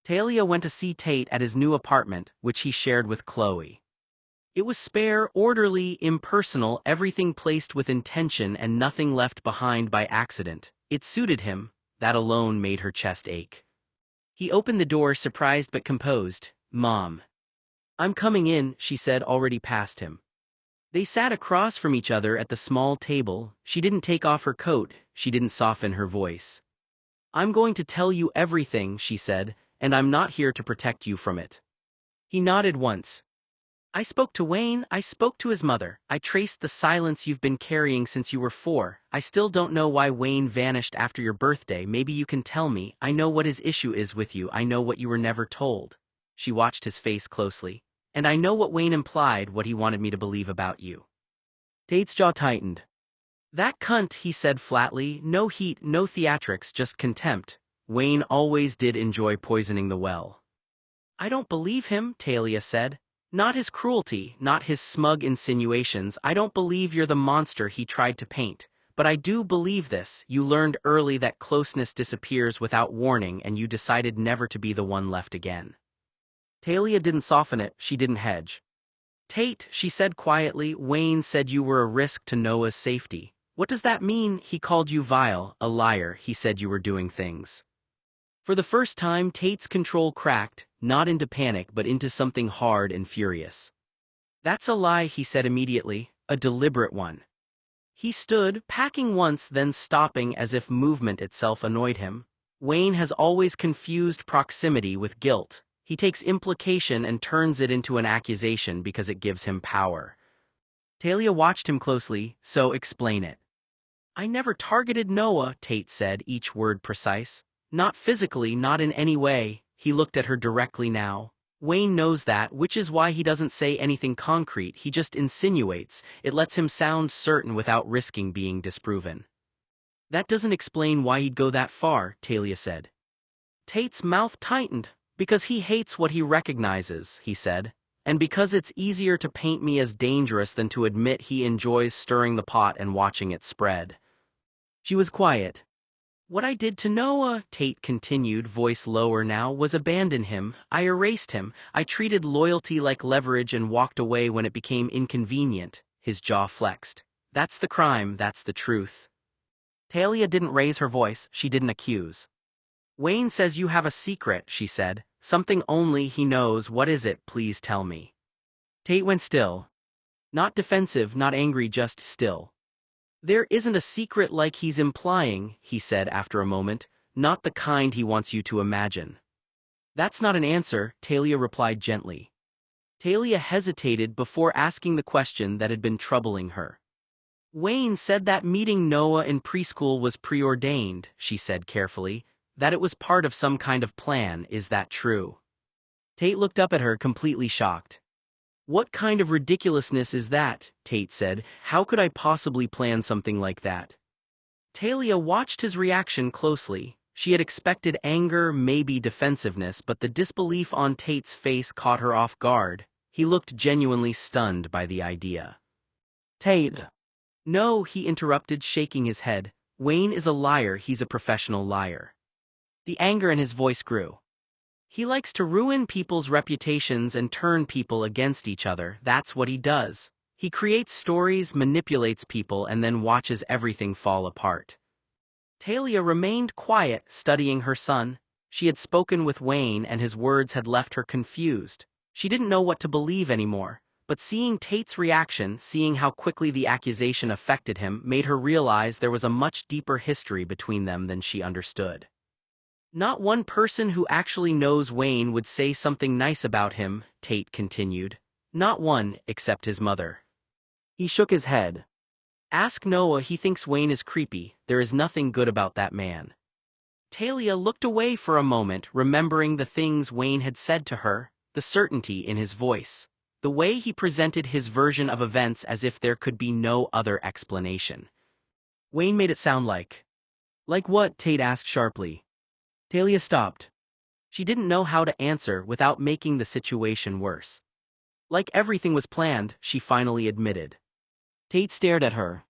Talia went to see Tate at his new apartment, which he shared with Chloe. It was spare, orderly, impersonal, everything placed with intention and nothing left behind by accident. It suited him, that alone made her chest ache. He opened the door, surprised but composed. "Mom." "I'm coming in," she said, already past him. They sat across from each other at the small table. She didn't take off her coat, she didn't soften her voice. "I'm going to tell you everything," she said, "and I'm not here to protect you from it." He nodded once. "I spoke to Wayne, I spoke to his mother, I traced the silence you've been carrying since you were 4. I still don't know why Wayne vanished after your birthday. Maybe you can tell me. I know what his issue is with you, I know what you were never told." She watched his face closely. "And I know what Wayne implied, what he wanted me to believe about you." Tate's jaw tightened. "That cunt," he said flatly, no heat, no theatrics, just contempt. "Wayne always did enjoy poisoning the well." "I don't believe him," Talia said. "Not his cruelty, not his smug insinuations. I don't believe you're the monster he tried to paint. But I do believe this: you learned early that closeness disappears without warning, and you decided never to be the one left again." Talia didn't soften it, she didn't hedge. "Tate," she said quietly, "Wayne said you were a risk to Noah's safety. What does that mean? He called you vile, a liar. He said you were doing things." For the first time, Tate's control cracked, not into panic but into something hard and furious. "That's a lie," he said immediately, "a deliberate one." He stood, packing once, then stopping as if movement itself annoyed him. "Wayne has always confused proximity with guilt. He takes implication and turns it into an accusation because it gives him power." Talia watched him closely. "So explain it." "I never targeted Noah," Tate said, each word precise. "Not physically, not in any way." He looked at her directly now. "Wayne knows that, which is why he doesn't say anything concrete, he just insinuates. It lets him sound certain without risking being disproven." "That doesn't explain why he'd go that far," Talia said. Tate's mouth tightened. "Because he hates what he recognizes," he said. "And because it's easier to paint me as dangerous than to admit he enjoys stirring the pot and watching it spread." She was quiet. "What I did to Noah," Tate continued, voice lower now, "was abandon him. I erased him. I treated loyalty like leverage and walked away when it became inconvenient." His jaw flexed. "That's the crime, that's the truth." Talia didn't raise her voice, she didn't accuse. "Wayne says you have a secret," she said. "Something only he knows. What is it? Please tell me." Tate went still. Not defensive, not angry, just still. "There isn't a secret like he's implying," he said after a moment. "Not the kind he wants you to imagine." "That's not an answer," Talia replied gently. Talia hesitated before asking the question that had been troubling her. "Wayne said that meeting Noah in preschool was preordained," she said carefully. "That it was part of some kind of plan. Is that true?" Tate looked up at her, completely shocked. "What kind of ridiculousness is that?" Tate said. "How could I possibly plan something like that?" Talia watched his reaction closely. She had expected anger, maybe defensiveness, but the disbelief on Tate's face caught her off guard. He looked genuinely stunned by the idea. "Tate." "No," he interrupted, shaking his head. "Wayne is a liar, he's a professional liar." The anger in his voice grew. "He likes to ruin people's reputations and turn people against each other. That's what he does. He creates stories, manipulates people, and then watches everything fall apart." Talia remained quiet, studying her son. She had spoken with Wayne and his words had left her confused. She didn't know what to believe anymore. But seeing Tate's reaction, seeing how quickly the accusation affected him, made her realize there was a much deeper history between them than she understood. "Not one person who actually knows Wayne would say something nice about him," Tate continued. "Not one, except his mother." He shook his head. "Ask Noah, he thinks Wayne is creepy. There is nothing good about that man." Talia looked away for a moment, remembering the things Wayne had said to her, the certainty in his voice, the way he presented his version of events as if there could be no other explanation. "Wayne made it sound like." "Like what?" Tate asked sharply. Talia stopped. She didn't know how to answer without making the situation worse. "Like everything was planned," she finally admitted. Tate stared at her.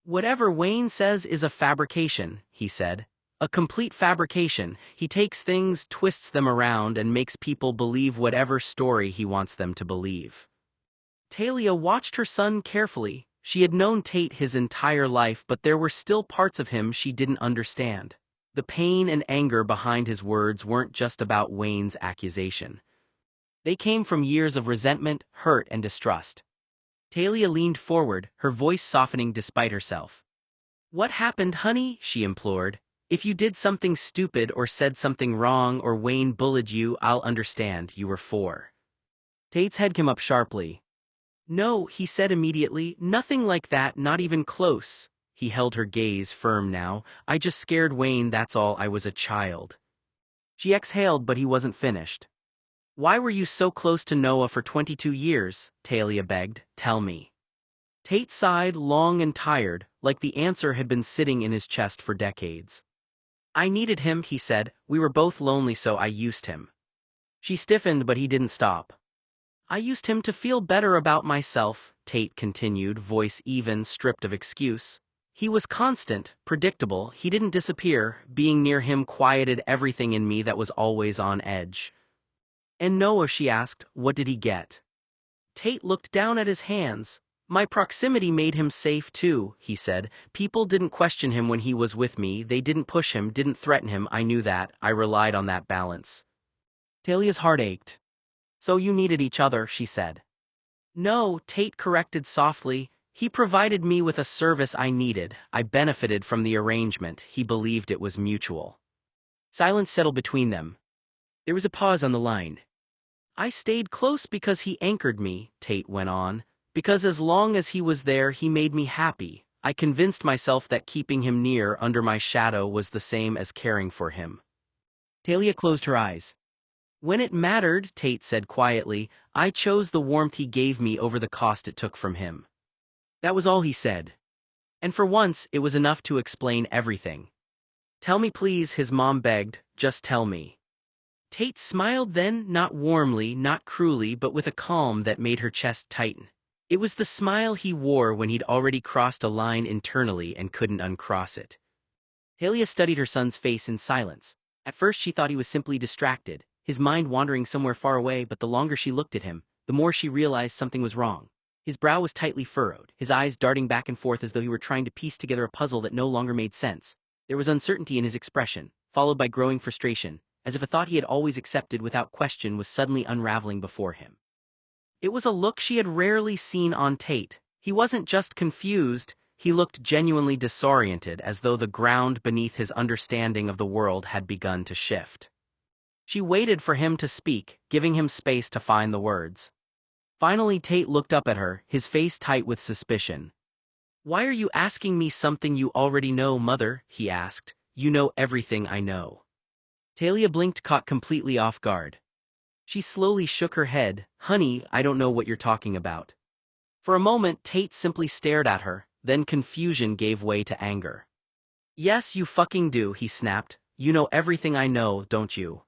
"Whatever Wayne says is a fabrication," he said. A complete fabrication. He takes things, twists them around, and makes people believe whatever story he wants them to believe. Talia watched her son carefully. She had known Tate his entire life, but there were still parts of him she didn't understand. The pain and anger behind his words weren't just about Wayne's accusation. They came from years of resentment, hurt, and distrust. Talia leaned forward, her voice softening despite herself. "What happened, honey?" she implored. "If you did something stupid or said something wrong or Wayne bullied you, I'll understand. You were 4. Tate's head came up sharply. "No," he said immediately, "nothing like that, not even close." He held her gaze firm now. "I just scared Wayne, that's all. I was a child." She exhaled, but he wasn't finished. "Why were you so close to Noah for 22 years, Talia begged. "Tell me." Tate sighed, long and tired, like the answer had been sitting in his chest for decades. "I needed him," he said. "We were both lonely, so I used him." She stiffened, but he didn't stop. "I used him to feel better about myself," Tate continued, voice even, stripped of excuse. "He was constant, predictable, he didn't disappear. Being near him quieted everything in me that was always on edge." "And Noah," she asked, "what did he get?" Tate looked down at his hands. "My proximity made him safe too," he said. "People didn't question him when he was with me, they didn't push him, didn't threaten him. I knew that, I relied on that balance." Talia's heart ached. "So you needed each other," she said. "No," Tate corrected softly. "He provided me with a service I needed. I benefited from the arrangement. He believed it was mutual." Silence settled between them. There was a pause on the line. "I stayed close because he anchored me," Tate went on. "Because as long as he was there, he made me happy. I convinced myself that keeping him near, under my shadow, was the same as caring for him." Talia closed her eyes. "When it mattered," Tate said quietly, "I chose the warmth he gave me over the cost it took from him." That was all he said. And for once, it was enough to explain everything. "Tell me please," his mom begged, "just tell me." Tate smiled then, not warmly, not cruelly, but with a calm that made her chest tighten. It was the smile he wore when he'd already crossed a line internally and couldn't uncross it. Talia studied her son's face in silence. At first she thought he was simply distracted, his mind wandering somewhere far away, but the longer she looked at him, the more she realized something was wrong. His brow was tightly furrowed, his eyes darting back and forth as though he were trying to piece together a puzzle that no longer made sense. There was uncertainty in his expression, followed by growing frustration, as if a thought he had always accepted without question was suddenly unraveling before him. It was a look she had rarely seen on Tate. He wasn't just confused, he looked genuinely disoriented, as though the ground beneath his understanding of the world had begun to shift. She waited for him to speak, giving him space to find the words. Finally Tate looked up at her, his face tight with suspicion. "Why are you asking me something you already know, Mother?" he asked. "You know everything I know." Talia blinked, caught completely off guard. She slowly shook her head. "Honey, I don't know what you're talking about." For a moment Tate simply stared at her, then confusion gave way to anger. "Yes, you fucking do," he snapped. "You know everything I know, don't you?"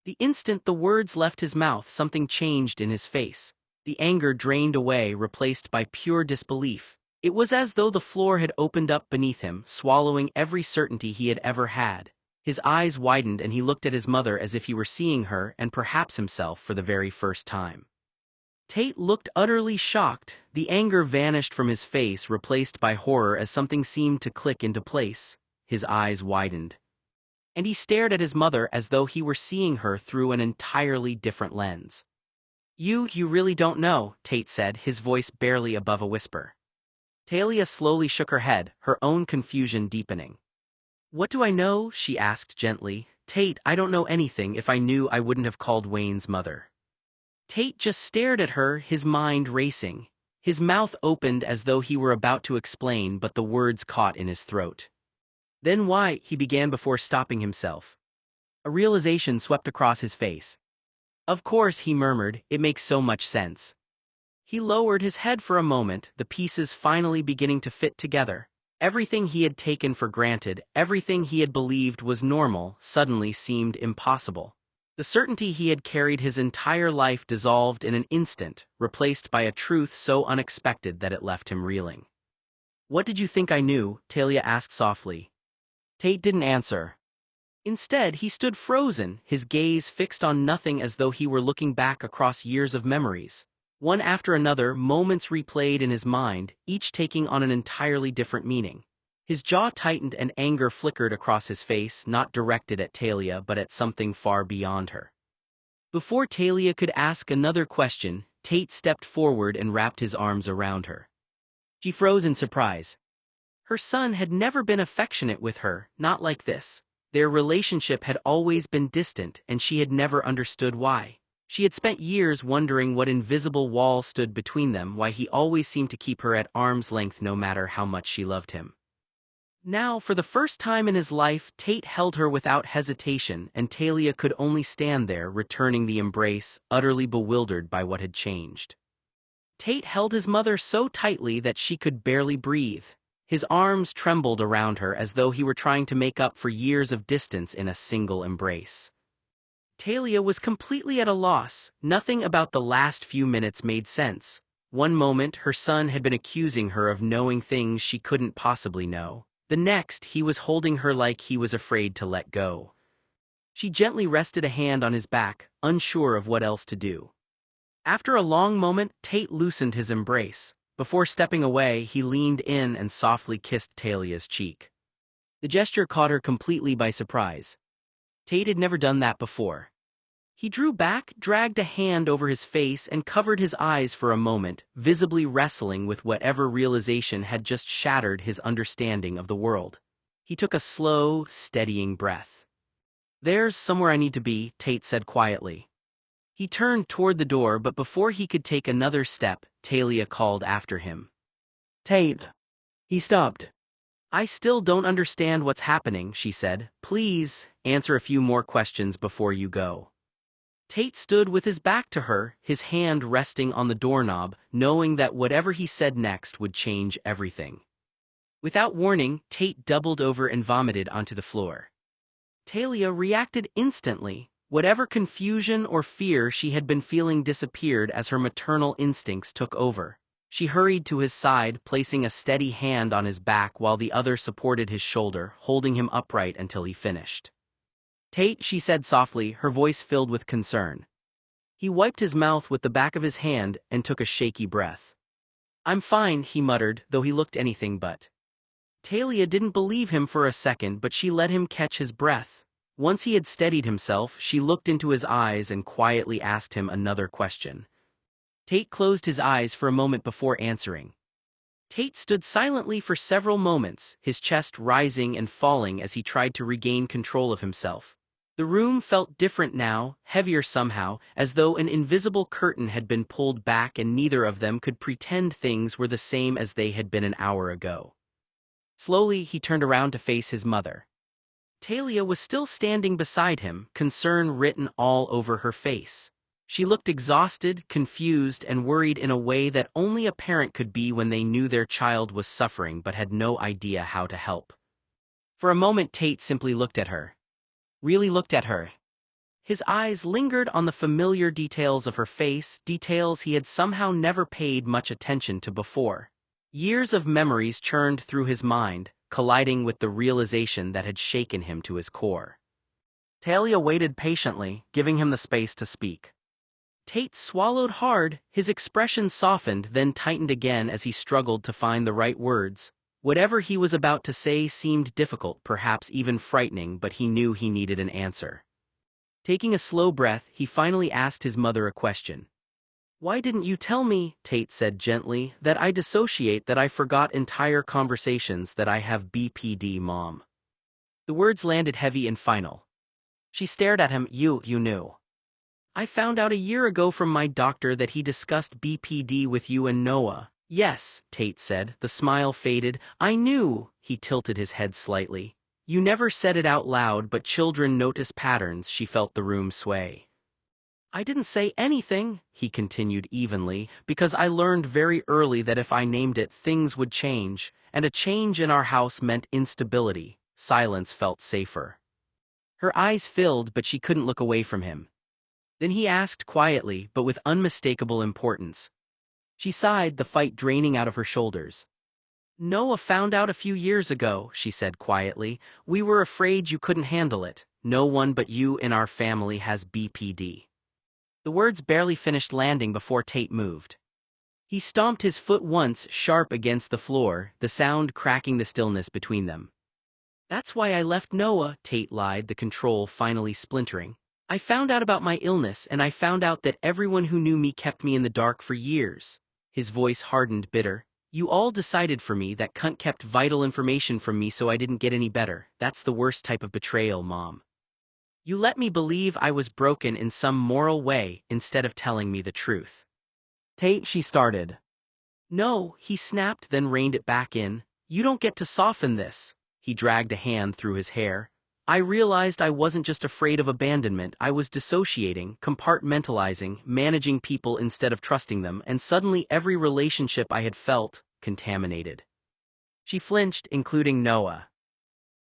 The instant the words left his mouth, something changed in his face. The anger drained away, replaced by pure disbelief. It was as though the floor had opened up beneath him, swallowing every certainty he had ever had. His eyes widened and he looked at his mother as if he were seeing her, and perhaps himself, for the very first time. Tate looked utterly shocked. The anger vanished from his face, replaced by horror as something seemed to click into place. His eyes widened. And he stared at his mother as though he were seeing her through an entirely different lens. You really don't know," Tate said, his voice barely above a whisper. Talia slowly shook her head, her own confusion deepening. "What do I know?" she asked gently. "Tate, I don't know anything. If I knew, I wouldn't have called Wayne's mother." Tate just stared at her, his mind racing. His mouth opened as though he were about to explain, but the words caught in his throat. "Then why?" he began before stopping himself. A realization swept across his face. "Of course," he murmured, "it makes so much sense." He lowered his head for a moment, the pieces finally beginning to fit together. Everything he had taken for granted, everything he had believed was normal, suddenly seemed impossible. The certainty he had carried his entire life dissolved in an instant, replaced by a truth so unexpected that it left him reeling. "What did you think I knew?" Talia asked softly. Tate didn't answer. Instead, he stood frozen, his gaze fixed on nothing as though he were looking back across years of memories. One after another, moments replayed in his mind, each taking on an entirely different meaning. His jaw tightened and anger flickered across his face, not directed at Talia but at something far beyond her. Before Talia could ask another question, Tate stepped forward and wrapped his arms around her. She froze in surprise. Her son had never been affectionate with her, not like this. Their relationship had always been distant and she had never understood why. She had spent years wondering what invisible wall stood between them, why he always seemed to keep her at arm's length no matter how much she loved him. Now, for the first time in his life, Tate held her without hesitation, and Talia could only stand there, returning the embrace, utterly bewildered by what had changed. Tate held his mother so tightly that she could barely breathe. His arms trembled around her as though he were trying to make up for years of distance in a single embrace. Talia was completely at a loss. Nothing about the last few minutes made sense. One moment, her son had been accusing her of knowing things she couldn't possibly know. The next, he was holding her like he was afraid to let go. She gently rested a hand on his back, unsure of what else to do. After a long moment, Tate loosened his embrace. Before stepping away, he leaned in and softly kissed Talia's cheek. The gesture caught her completely by surprise. Tate had never done that before. He drew back, dragged a hand over his face, and covered his eyes for a moment, visibly wrestling with whatever realization had just shattered his understanding of the world. He took a slow, steadying breath. "There's somewhere I need to be," Tate said quietly. He turned toward the door, but before he could take another step, Talia called after him. "Tate." He stopped. "I still don't understand what's happening," she said. "Please, answer a few more questions before you go." Tate stood with his back to her, his hand resting on the doorknob, knowing that whatever he said next would change everything. Without warning, Tate doubled over and vomited onto the floor. Talia reacted instantly. Whatever confusion or fear she had been feeling disappeared as her maternal instincts took over. She hurried to his side, placing a steady hand on his back while the other supported his shoulder, holding him upright until he finished. "Tate," she said softly, her voice filled with concern. He wiped his mouth with the back of his hand and took a shaky breath. "I'm fine," he muttered, though he looked anything but. Talia didn't believe him for a second, but she let him catch his breath. Once he had steadied himself, she looked into his eyes and quietly asked him another question. Tate closed his eyes for a moment before answering. Tate stood silently for several moments, his chest rising and falling as he tried to regain control of himself. The room felt different now, heavier somehow, as though an invisible curtain had been pulled back and neither of them could pretend things were the same as they had been an hour ago. Slowly, he turned around to face his mother. Talia was still standing beside him, concern written all over her face. She looked exhausted, confused, and worried in a way that only a parent could be when they knew their child was suffering but had no idea how to help. For a moment, Tate simply looked at her. Really looked at her. His eyes lingered on the familiar details of her face, details he had somehow never paid much attention to before. Years of memories churned through his mind, colliding with the realization that had shaken him to his core. Talia waited patiently, giving him the space to speak. Tate swallowed hard, his expression softened then tightened again as he struggled to find the right words. Whatever he was about to say seemed difficult, perhaps even frightening, but he knew he needed an answer. Taking a slow breath, he finally asked his mother a question. "Why didn't you tell me," Tate said gently, "that I dissociate, that I forgot entire conversations, that I have BPD, Mom?" The words landed heavy and final. She stared at him. You knew." "I found out a year ago from my doctor that he discussed BPD with you and Noah." "Yes," Tate said, the smile faded. "I knew." He tilted his head slightly. "You never said it out loud, but children notice patterns." She felt the room sway. "I didn't say anything," he continued evenly, "because I learned very early that if I named it, things would change, and a change in our house meant instability." Silence felt safer. Her eyes filled, but she couldn't look away from him. Then he asked quietly, but with unmistakable importance. She sighed, the fight draining out of her shoulders. Noah found out a few years ago, she said quietly. We were afraid you couldn't handle it. No one but you in our family has BPD. The words barely finished landing before Tate moved. He stomped his foot once sharp against the floor, the sound cracking the stillness between them. That's why I left Noah, Tate lied, the control finally splintering. I found out about my illness and I found out that everyone who knew me kept me in the dark for years. His voice hardened bitter. You all decided for me, that cunt kept vital information from me so I didn't get any better. That's the worst type of betrayal, Mom. You let me believe I was broken in some moral way instead of telling me the truth. Tate, she started. No, he snapped, then reined it back in. You don't get to soften this. He dragged a hand through his hair. I realized I wasn't just afraid of abandonment, I was dissociating, compartmentalizing, managing people instead of trusting them, and suddenly every relationship I had felt, contaminated. She flinched, including Noah.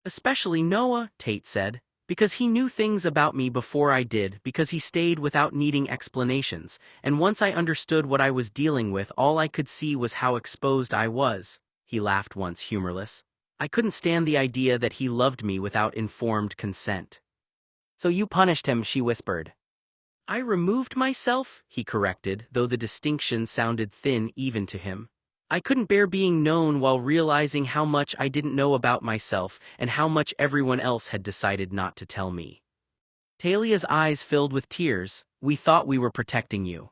Especially Noah, Tate said, because he knew things about me before I did, because he stayed without needing explanations, and once I understood what I was dealing with, all I could see was how exposed I was. He laughed once, humorless. I couldn't stand the idea that he loved me without informed consent. So you punished him, she whispered. I removed myself, he corrected, though the distinction sounded thin even to him. I couldn't bear being known while realizing how much I didn't know about myself and how much everyone else had decided not to tell me. Talia's eyes filled with tears. We thought we were protecting you.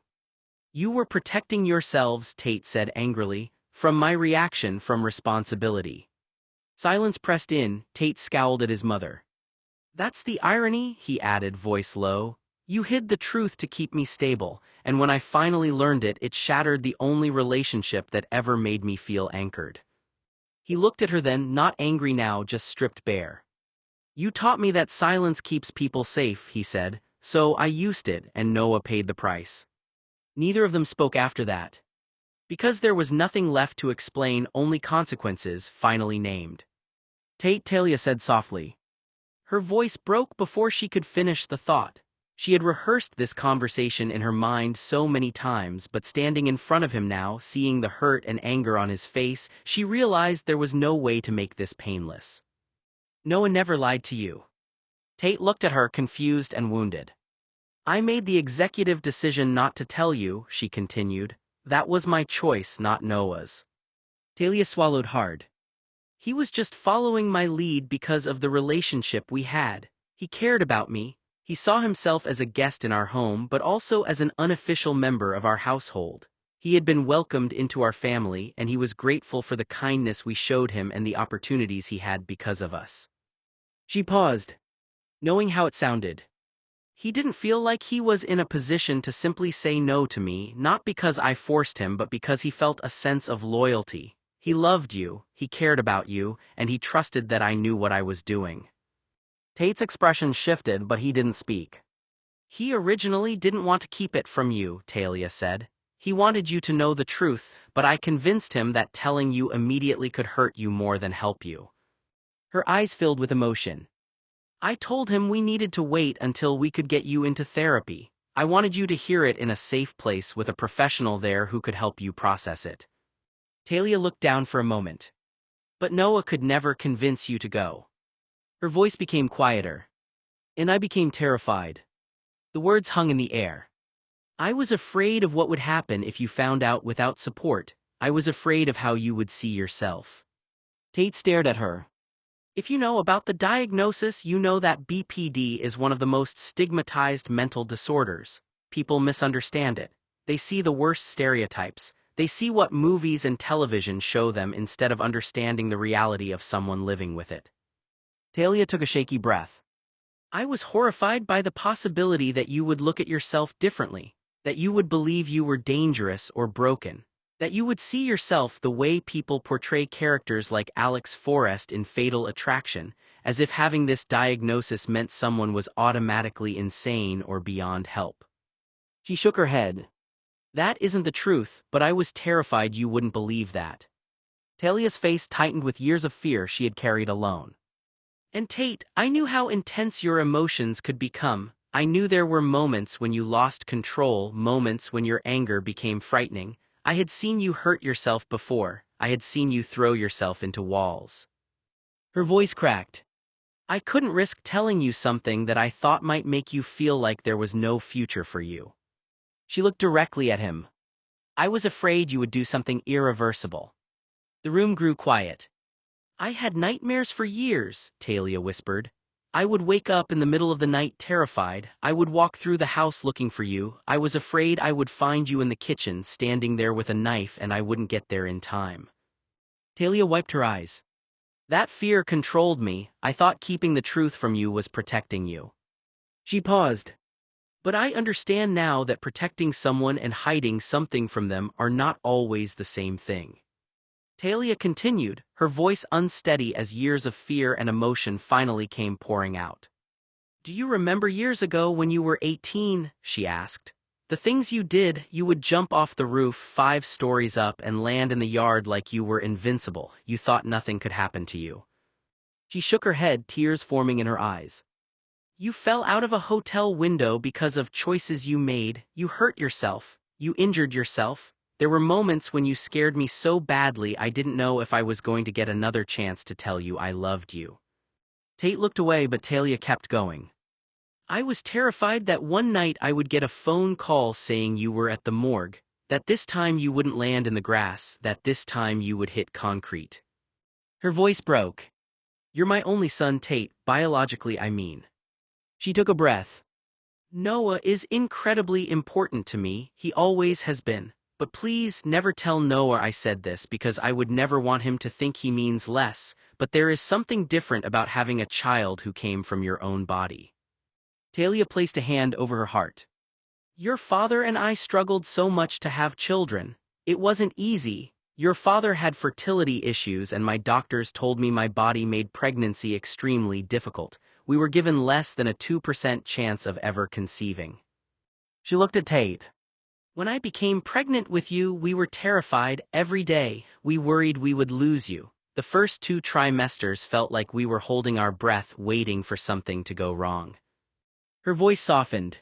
You were protecting yourselves, Tate said angrily, from my reaction, from responsibility. Silence pressed in. Tate scowled at his mother. That's the irony, he added, voice low. You hid the truth to keep me stable, and when I finally learned it, it shattered the only relationship that ever made me feel anchored. He looked at her then, not angry now, just stripped bare. You taught me that silence keeps people safe, he said, so I used it, and Noah paid the price. Neither of them spoke after that. Because there was nothing left to explain, only consequences finally named. Tate, Talia said softly. Her voice broke before she could finish the thought. She had rehearsed this conversation in her mind so many times, but standing in front of him now, seeing the hurt and anger on his face, she realized there was no way to make this painless. Noah never lied to you. Tate looked at her, confused and wounded. I made the executive decision not to tell you, she continued. That was my choice, not Noah's. Talia swallowed hard. He was just following my lead because of the relationship we had. He cared about me. He saw himself as a guest in our home, but also as an unofficial member of our household. He had been welcomed into our family, and he was grateful for the kindness we showed him and the opportunities he had because of us. She paused, knowing how it sounded. He didn't feel like he was in a position to simply say no to me, not because I forced him, but because he felt a sense of loyalty. He loved you, he cared about you, and he trusted that I knew what I was doing. Tate's expression shifted, but he didn't speak. He originally didn't want to keep it from you, Talia said. He wanted you to know the truth, but I convinced him that telling you immediately could hurt you more than help you. Her eyes filled with emotion. I told him we needed to wait until we could get you into therapy. I wanted you to hear it in a safe place with a professional there who could help you process it. Talia looked down for a moment. But Noah could never convince you to go. Her voice became quieter. And I became terrified. The words hung in the air. I was afraid of what would happen if you found out without support. I was afraid of how you would see yourself. Tate stared at her. If you know about the diagnosis, you know that BPD is one of the most stigmatized mental disorders. People misunderstand it. They see the worst stereotypes. They see what movies and television show them instead of understanding the reality of someone living with it. Talia took a shaky breath. I was horrified by the possibility that you would look at yourself differently, that you would believe you were dangerous or broken, that you would see yourself the way people portray characters like Alex Forrest in Fatal Attraction, as if having this diagnosis meant someone was automatically insane or beyond help. She shook her head. That isn't the truth, but I was terrified you wouldn't believe that. Talia's face tightened with years of fear she had carried alone. And Tate, I knew how intense your emotions could become. I knew there were moments when you lost control, moments when your anger became frightening. I had seen you hurt yourself before. I had seen you throw yourself into walls. Her voice cracked. I couldn't risk telling you something that I thought might make you feel like there was no future for you. She looked directly at him. I was afraid you would do something irreversible. The room grew quiet. I had nightmares for years, Talia whispered. I would wake up in the middle of the night terrified. I would walk through the house looking for you. I was afraid I would find you in the kitchen standing there with a knife and I wouldn't get there in time. Talia wiped her eyes. That fear controlled me. I thought keeping the truth from you was protecting you. She paused. But I understand now that protecting someone and hiding something from them are not always the same thing. Talia continued, her voice unsteady as years of fear and emotion finally came pouring out. Do you remember years ago when you were 18? She asked. The things you did, you would jump off the roof 5 stories up and land in the yard like you were invincible. You thought nothing could happen to you. She shook her head, tears forming in her eyes. You fell out of a hotel window because of choices you made. You hurt yourself. You injured yourself. There were moments when you scared me so badly I didn't know if I was going to get another chance to tell you I loved you. Tate looked away but Talia kept going. I was terrified that one night I would get a phone call saying you were at the morgue, that this time you wouldn't land in the grass, that this time you would hit concrete. Her voice broke. You're my only son, Tate, biologically I mean. She took a breath. Noah is incredibly important to me, he always has been. But please never tell Noah I said this because I would never want him to think he means less, but there is something different about having a child who came from your own body. Talia placed a hand over her heart. Your father and I struggled so much to have children. It wasn't easy. Your father had fertility issues and my doctors told me my body made pregnancy extremely difficult. We were given less than a 2% chance of ever conceiving. She looked at Tate. When I became pregnant with you, we were terrified every day. We worried we would lose you. The first 2 trimesters felt like we were holding our breath, waiting for something to go wrong. Her voice softened.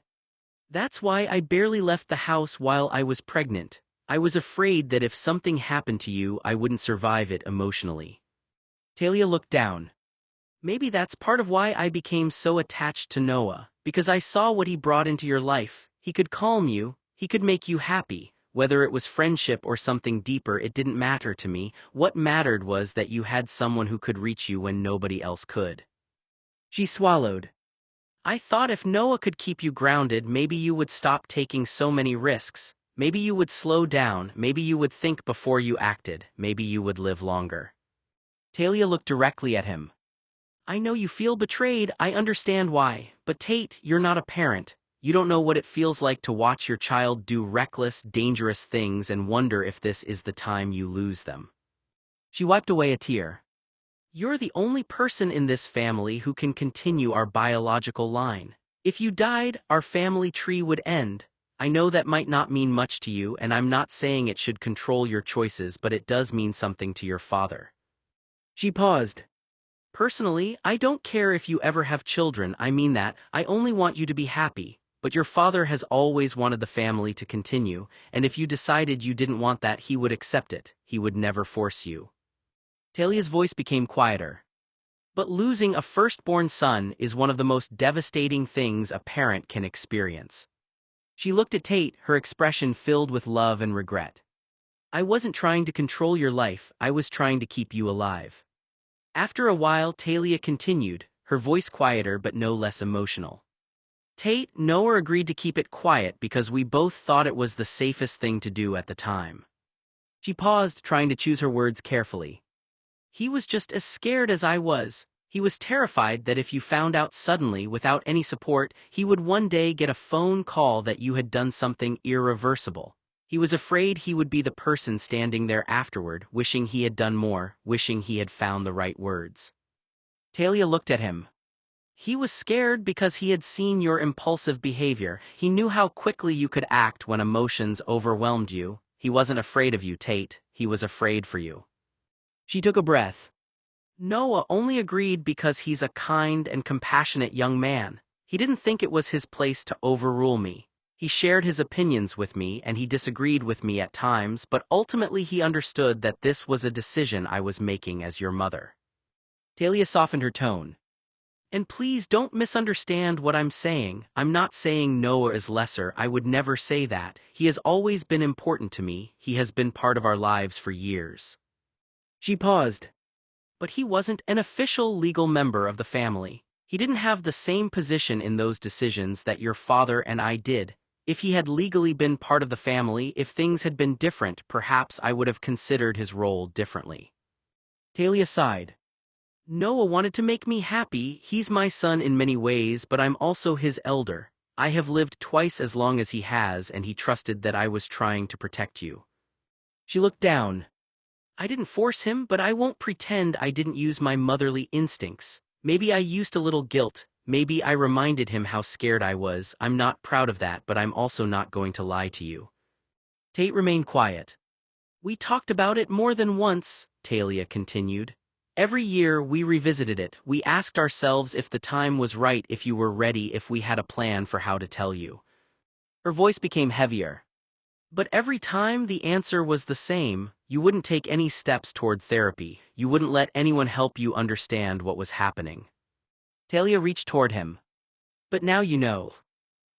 That's why I barely left the house while I was pregnant. I was afraid that if something happened to you, I wouldn't survive it emotionally. Talia looked down. Maybe that's part of why I became so attached to Noah, because I saw what he brought into your life. He could calm you, he could make you happy. Whether it was friendship or something deeper, it didn't matter to me. What mattered was that you had someone who could reach you when nobody else could. She swallowed. I thought if Noah could keep you grounded, maybe you would stop taking so many risks. Maybe you would slow down, maybe you would think before you acted, maybe you would live longer. Talia looked directly at him. I know you feel betrayed, I understand why, but Tate, you're not a parent. You don't know what it feels like to watch your child do reckless, dangerous things and wonder if this is the time you lose them. She wiped away a tear. You're the only person in this family who can continue our biological line. If you died, our family tree would end. I know that might not mean much to you, and I'm not saying it should control your choices, but it does mean something to your father. She paused. Personally, I don't care if you ever have children, I mean that, I only want you to be happy, but your father has always wanted the family to continue, and if you decided you didn't want that, he would accept it, he would never force you. Talia's voice became quieter. But losing a firstborn son is one of the most devastating things a parent can experience. She looked at Tate, her expression filled with love and regret. I wasn't trying to control your life, I was trying to keep you alive. After a while, Talia continued, her voice quieter but no less emotional. Tate, Noah agreed to keep it quiet because we both thought it was the safest thing to do at the time. She paused, trying to choose her words carefully. He was just as scared as I was. He was terrified that if you found out suddenly, without any support, he would one day get a phone call that you had done something irreversible. He was afraid he would be the person standing there afterward, wishing he had done more, wishing he had found the right words. Talia looked at him. He was scared because he had seen your impulsive behavior. He knew how quickly you could act when emotions overwhelmed you. He wasn't afraid of you, Tate. He was afraid for you. She took a breath. Noah only agreed because he's a kind and compassionate young man. He didn't think it was his place to overrule me. He shared his opinions with me and he disagreed with me at times, but ultimately he understood that this was a decision I was making as your mother. Talia softened her tone. And please don't misunderstand what I'm saying. I'm not saying Noah is lesser. I would never say that. He has always been important to me. He has been part of our lives for years. She paused. But he wasn't an official legal member of the family. He didn't have the same position in those decisions that your father and I did. If he had legally been part of the family, if things had been different, perhaps I would have considered his role differently. Talia sighed. Noah wanted to make me happy. He's my son in many ways, but I'm also his elder. I have lived twice as long as he has, and he trusted that I was trying to protect you. She looked down. I didn't force him, but I won't pretend I didn't use my motherly instincts. Maybe I used a little guilt. Maybe I reminded him how scared I was. I'm not proud of that, but I'm also not going to lie to you. Tate remained quiet. We talked about it more than once, Talia continued. Every year we revisited it. We asked ourselves if the time was right, if you were ready, if we had a plan for how to tell you. Her voice became heavier. But every time the answer was the same. You wouldn't take any steps toward therapy. You wouldn't let anyone help you understand what was happening. Talia reached toward him. But now you know.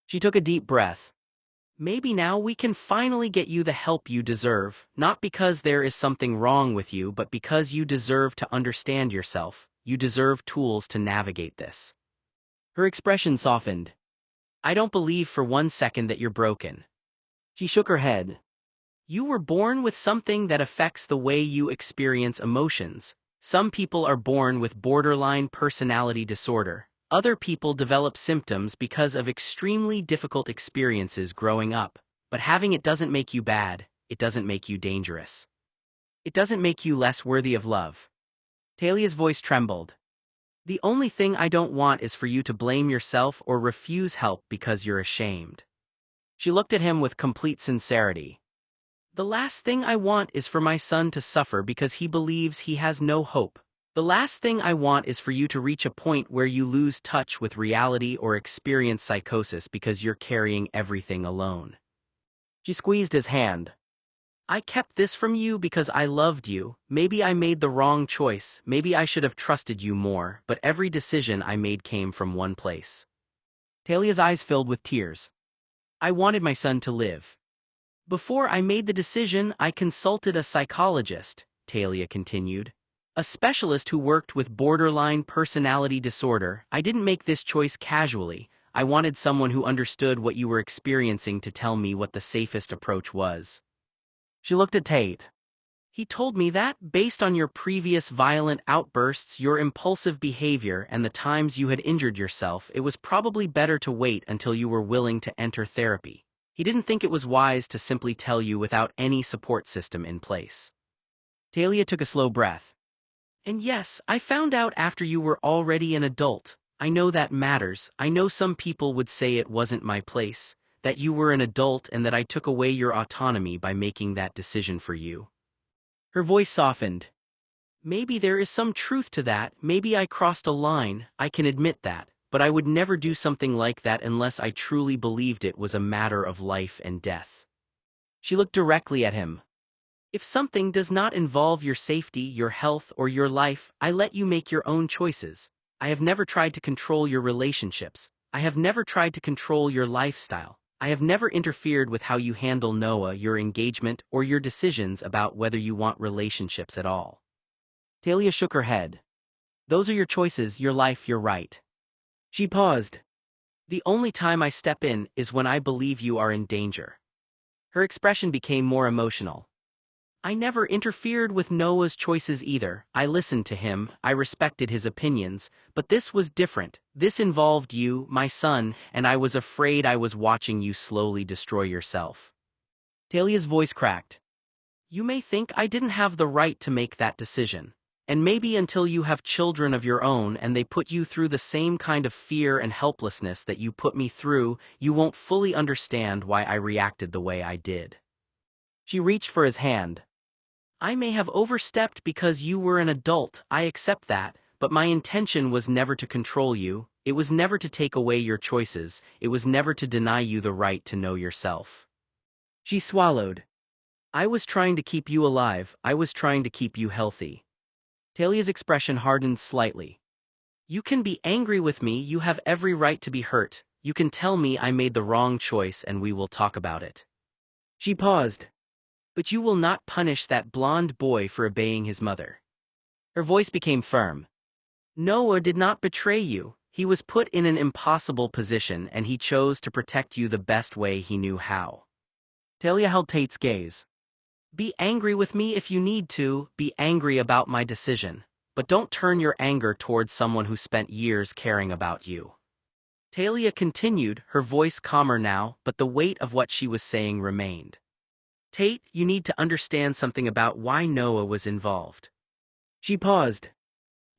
She took a deep breath. Maybe now we can finally get you the help you deserve, not because there is something wrong with you, but because you deserve to understand yourself. You deserve tools to navigate this. Her expression softened. I don't believe for one second that you're broken. She shook her head. You were born with something that affects the way you experience emotions. Some people are born with borderline personality disorder. Other people develop symptoms because of extremely difficult experiences growing up. But having it doesn't make you bad. It doesn't make you dangerous. It doesn't make you less worthy of love. Talia's voice trembled. The only thing I don't want is for you to blame yourself or refuse help because you're ashamed. She looked at him with complete sincerity. The last thing I want is for my son to suffer because he believes he has no hope. The last thing I want is for you to reach a point where you lose touch with reality or experience psychosis because you're carrying everything alone. She squeezed his hand. I kept this from you because I loved you. Maybe I made the wrong choice. Maybe I should have trusted you more, but every decision I made came from one place. Talia's eyes filled with tears. I wanted my son to live. Before I made the decision, I consulted a psychologist, Talia continued. A specialist who worked with borderline personality disorder. I didn't make this choice casually. I wanted someone who understood what you were experiencing to tell me what the safest approach was. She looked at Tate. He told me that, based on your previous violent outbursts, your impulsive behavior, and the times you had injured yourself, it was probably better to wait until you were willing to enter therapy. He didn't think it was wise to simply tell you without any support system in place. Talia took a slow breath. And yes, I found out after you were already an adult. I know that matters. I know some people would say it wasn't my place, that you were an adult and that I took away your autonomy by making that decision for you. Her voice softened. Maybe there is some truth to that. Maybe I crossed a line. I can admit that. But I would never do something like that unless I truly believed it was a matter of life and death. She looked directly at him. If something does not involve your safety, your health, or your life, I let you make your own choices. I have never tried to control your relationships. I have never tried to control your lifestyle. I have never interfered with how you handle Noah, your engagement, or your decisions about whether you want relationships at all. Talia shook her head. Those are your choices, your life, your right. She paused. The only time I step in is when I believe you are in danger. Her expression became more emotional. I never interfered with Noah's choices either. I listened to him, I respected his opinions, but this was different. This involved you, my son, and I was afraid I was watching you slowly destroy yourself. Talia's voice cracked. You may think I didn't have the right to make that decision. And maybe until you have children of your own and they put you through the same kind of fear and helplessness that you put me through, you won't fully understand why I reacted the way I did. She reached for his hand. I may have overstepped because you were an adult, I accept that, but my intention was never to control you. It was never to take away your choices, it was never to deny you the right to know yourself. She swallowed. I was trying to keep you alive, I was trying to keep you healthy. Talia's expression hardened slightly. You can be angry with me, you have every right to be hurt. You can tell me I made the wrong choice and we will talk about it. She paused. But you will not punish that blonde boy for obeying his mother. Her voice became firm. Noah did not betray you. He was put in an impossible position and he chose to protect you the best way he knew how. Talia held Tate's gaze. Be angry with me if you need to, be angry about my decision, but don't turn your anger towards someone who spent years caring about you. Talia continued, her voice calmer now, but the weight of what she was saying remained. Tate, you need to understand something about why Noah was involved. She paused.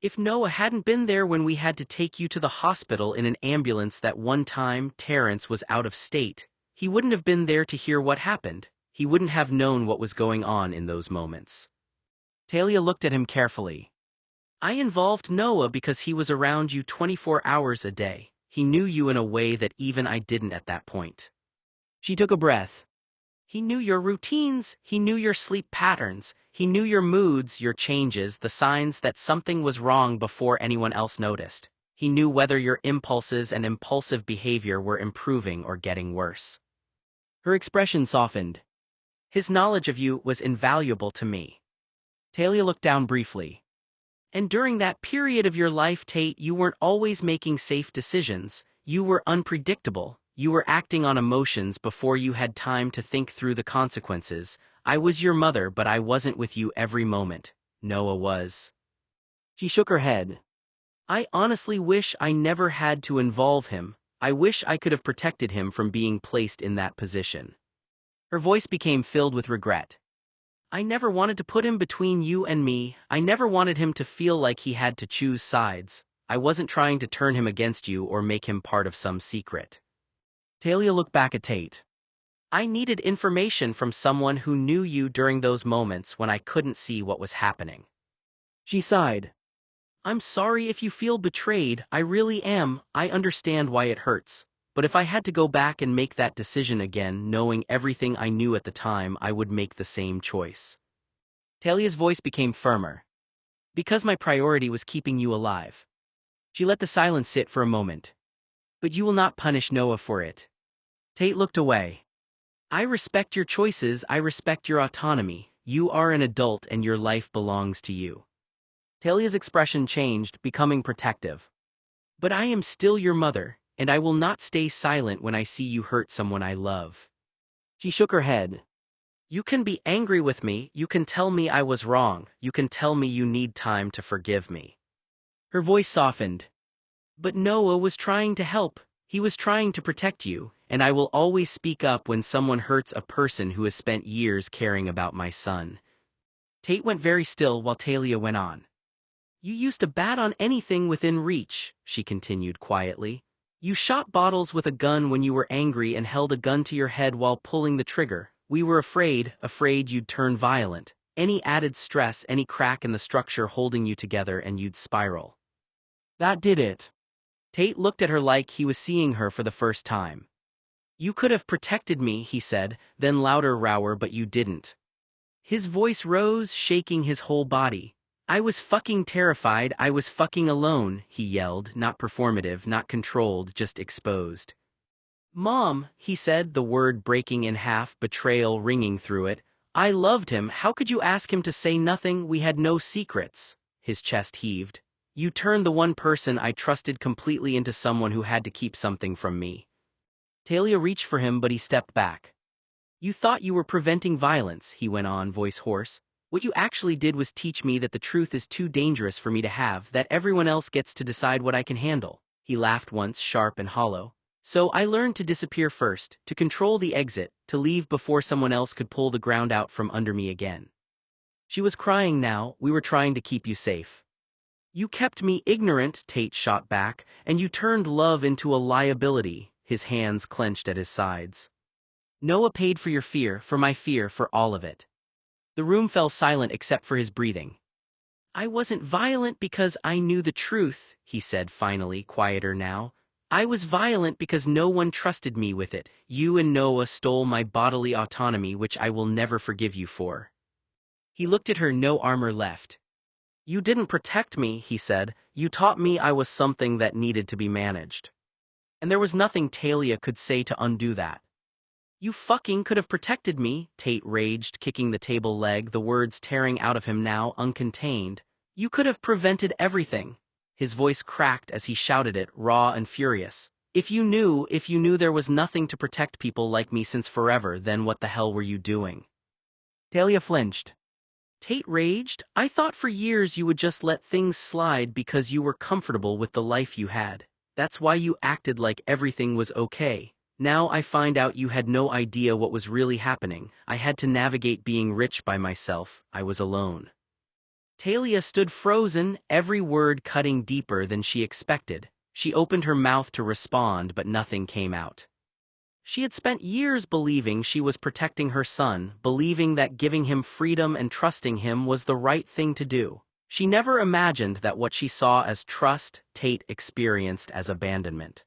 If Noah hadn't been there when we had to take you to the hospital in an ambulance that one time Terrence was out of state, he wouldn't have been there to hear what happened. He wouldn't have known what was going on in those moments. Talia looked at him carefully. I involved Noah because he was around you 24 hours a day. He knew you in a way that even I didn't at that point. She took a breath. He knew your routines, he knew your sleep patterns, he knew your moods, your changes, the signs that something was wrong before anyone else noticed. He knew whether your impulses and impulsive behavior were improving or getting worse. Her expression softened. His knowledge of you was invaluable to me. Talia looked down briefly. And during that period of your life, Tate, you weren't always making safe decisions. You were unpredictable. You were acting on emotions before you had time to think through the consequences. I was your mother, but I wasn't with you every moment. Noah was. She shook her head. I honestly wish I never had to involve him. I wish I could have protected him from being placed in that position. Her voice became filled with regret. I never wanted to put him between you and me. I never wanted him to feel like he had to choose sides. I wasn't trying to turn him against you or make him part of some secret. Talia looked back at Tate. I needed information from someone who knew you during those moments when I couldn't see what was happening. She sighed. I'm sorry if you feel betrayed, I really am. I understand why it hurts. But if I had to go back and make that decision again, knowing everything I knew at the time, I would make the same choice. Talia's voice became firmer. Because my priority was keeping you alive. She let the silence sit for a moment. But you will not punish Noah for it. Tate looked away. I respect your choices, I respect your autonomy. You are an adult and your life belongs to you. Talia's expression changed, becoming protective. But I am still your mother, and I will not stay silent when I see you hurt someone I love. She shook her head. You can be angry with me, you can tell me I was wrong, you can tell me you need time to forgive me. Her voice softened. But Noah was trying to help, he was trying to protect you, and I will always speak up when someone hurts a person who has spent years caring about my son. Tate went very still while Talia went on. You used to bat on anything within reach, she continued quietly. You shot bottles with a gun when you were angry and held a gun to your head while pulling the trigger. We were afraid you'd turn violent. Any added stress, any crack in the structure holding you together and you'd spiral. That did it. Tate looked at her like he was seeing her for the first time. You could have protected me, he said, then louder, rower, but you didn't. His voice rose, shaking his whole body. I was fucking terrified, I was fucking alone, he yelled, not performative, not controlled, just exposed. Mom, he said, the word breaking in half, betrayal ringing through it. I loved him, how could you ask him to say nothing? We had no secrets. His chest heaved. You turned the one person I trusted completely into someone who had to keep something from me. Talia reached for him, but he stepped back. You thought you were preventing violence, he went on, voice hoarse. What you actually did was teach me that the truth is too dangerous for me to have, that everyone else gets to decide what I can handle. He laughed once, sharp and hollow. So I learned to disappear first, to control the exit, to leave before someone else could pull the ground out from under me again. She was crying now, we were trying to keep you safe. You kept me ignorant, Tate shot back, and you turned love into a liability, his hands clenched at his sides. Noah paid for your fear, for my fear, for all of it. The room fell silent except for his breathing. I wasn't violent because I knew the truth, he said finally, quieter now. I was violent because no one trusted me with it. You and Noah stole my bodily autonomy, which I will never forgive you for. He looked at her, no armor left. You didn't protect me, he said. You taught me I was something that needed to be managed. And there was nothing Talia could say to undo that. You fucking could have protected me, Tate raged, kicking the table leg, the words tearing out of him now, uncontained. You could have prevented everything. His voice cracked as he shouted it, raw and furious. If you knew there was nothing to protect people like me since forever, then what the hell were you doing? Talia flinched. Tate raged. I thought for years you would just let things slide because you were comfortable with the life you had. That's why you acted like everything was okay. Now I find out you had no idea what was really happening. I had to navigate being rich by myself. I was alone. Talia stood frozen, every word cutting deeper than she expected. She opened her mouth to respond, but nothing came out. She had spent years believing she was protecting her son, believing that giving him freedom and trusting him was the right thing to do. She never imagined that what she saw as trust, Tate experienced as abandonment.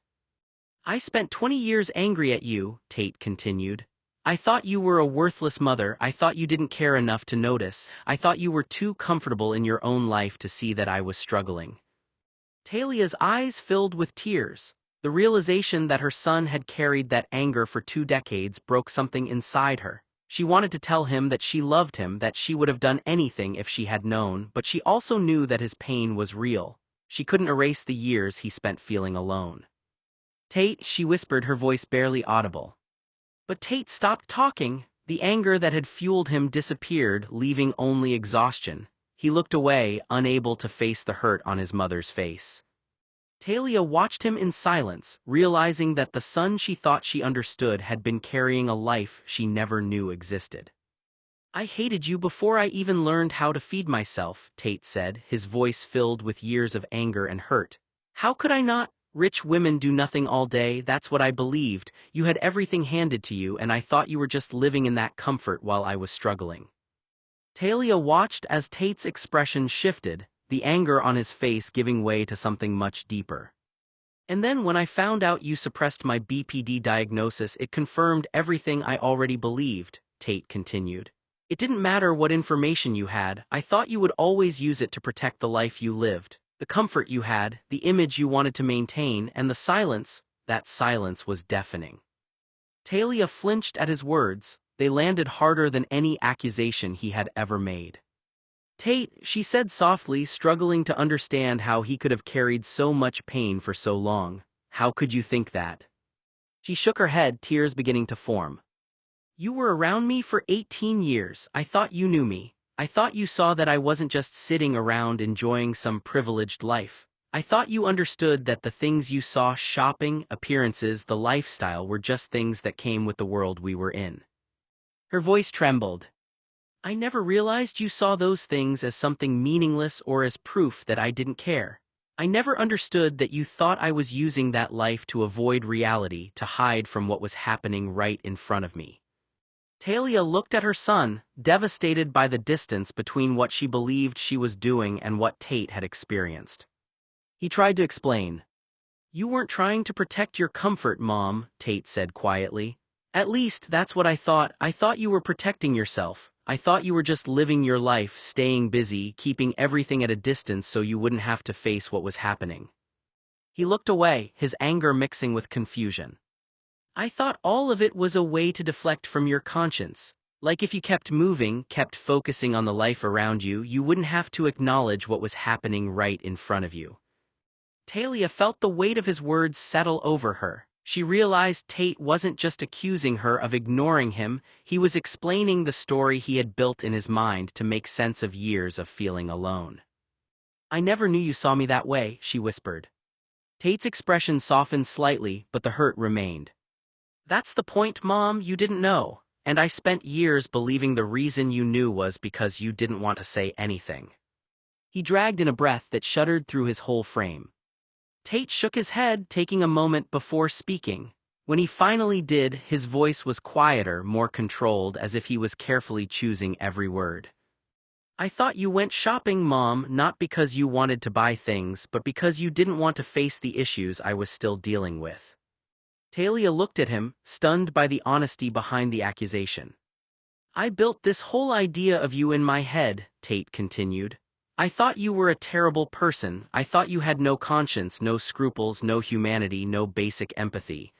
I spent 20 years angry at you, Tate continued. I thought you were a worthless mother. I thought you didn't care enough to notice. I thought you were too comfortable in your own life to see that I was struggling. Talia's eyes filled with tears. The realization that her son had carried that anger for 2 decades broke something inside her. She wanted to tell him that she loved him, that she would have done anything if she had known, but she also knew that his pain was real. She couldn't erase the years he spent feeling alone. Tate, she whispered, her voice barely audible. But Tate stopped talking. The anger that had fueled him disappeared, leaving only exhaustion. He looked away, unable to face the hurt on his mother's face. Talia watched him in silence, realizing that the son she thought she understood had been carrying a life she never knew existed. I hated you before I even learned how to feed myself, Tate said, his voice filled with years of anger and hurt. How could I not? Rich women do nothing all day, that's what I believed. You had everything handed to you, and I thought you were just living in that comfort while I was struggling. Talia watched as Tate's expression shifted, the anger on his face giving way to something much deeper. And then when I found out you suppressed my BPD diagnosis, it confirmed everything I already believed, Tate continued. It didn't matter what information you had, I thought you would always use it to protect the life you lived, the comfort you had, the image you wanted to maintain, and the silence. That silence was deafening. Talia flinched at his words. They landed harder than any accusation he had ever made. Tate, she said softly, struggling to understand how he could have carried so much pain for so long. How could you think that? She shook her head, tears beginning to form. You were around me for 18 years. I thought you knew me. I thought you saw that I wasn't just sitting around enjoying some privileged life. I thought you understood that the things you saw, shopping, appearances, the lifestyle, were just things that came with the world we were in. Her voice trembled. I never realized you saw those things as something meaningless or as proof that I didn't care. I never understood that you thought I was using that life to avoid reality, to hide from what was happening right in front of me. Talia looked at her son, devastated by the distance between what she believed she was doing and what Tate had experienced. He tried to explain. You weren't trying to protect your comfort, Mom, Tate said quietly. At least that's what I thought. I thought you were protecting yourself. I thought you were just living your life, staying busy, keeping everything at a distance so you wouldn't have to face what was happening. He looked away, his anger mixing with confusion. I thought all of it was a way to deflect from your conscience. Like if you kept moving, kept focusing on the life around you, you wouldn't have to acknowledge what was happening right in front of you. Talia felt the weight of his words settle over her. She realized Tate wasn't just accusing her of ignoring him, he was explaining the story he had built in his mind to make sense of years of feeling alone. I never knew you saw me that way, she whispered. Tate's expression softened slightly, but the hurt remained. That's the point, Mom, you didn't know, and I spent years believing the reason you knew was because you didn't want to say anything. He dragged in a breath that shuddered through his whole frame. Tate shook his head, taking a moment before speaking. When he finally did, his voice was quieter, more controlled, as if he was carefully choosing every word. I thought you went shopping, Mom, not because you wanted to buy things, but because you didn't want to face the issues I was still dealing with. Talia looked at him, stunned by the honesty behind the accusation. I built this whole idea of you in my head, Tate continued. I thought you were a terrible person. I thought you had no conscience, no scruples, no humanity, no basic empathy.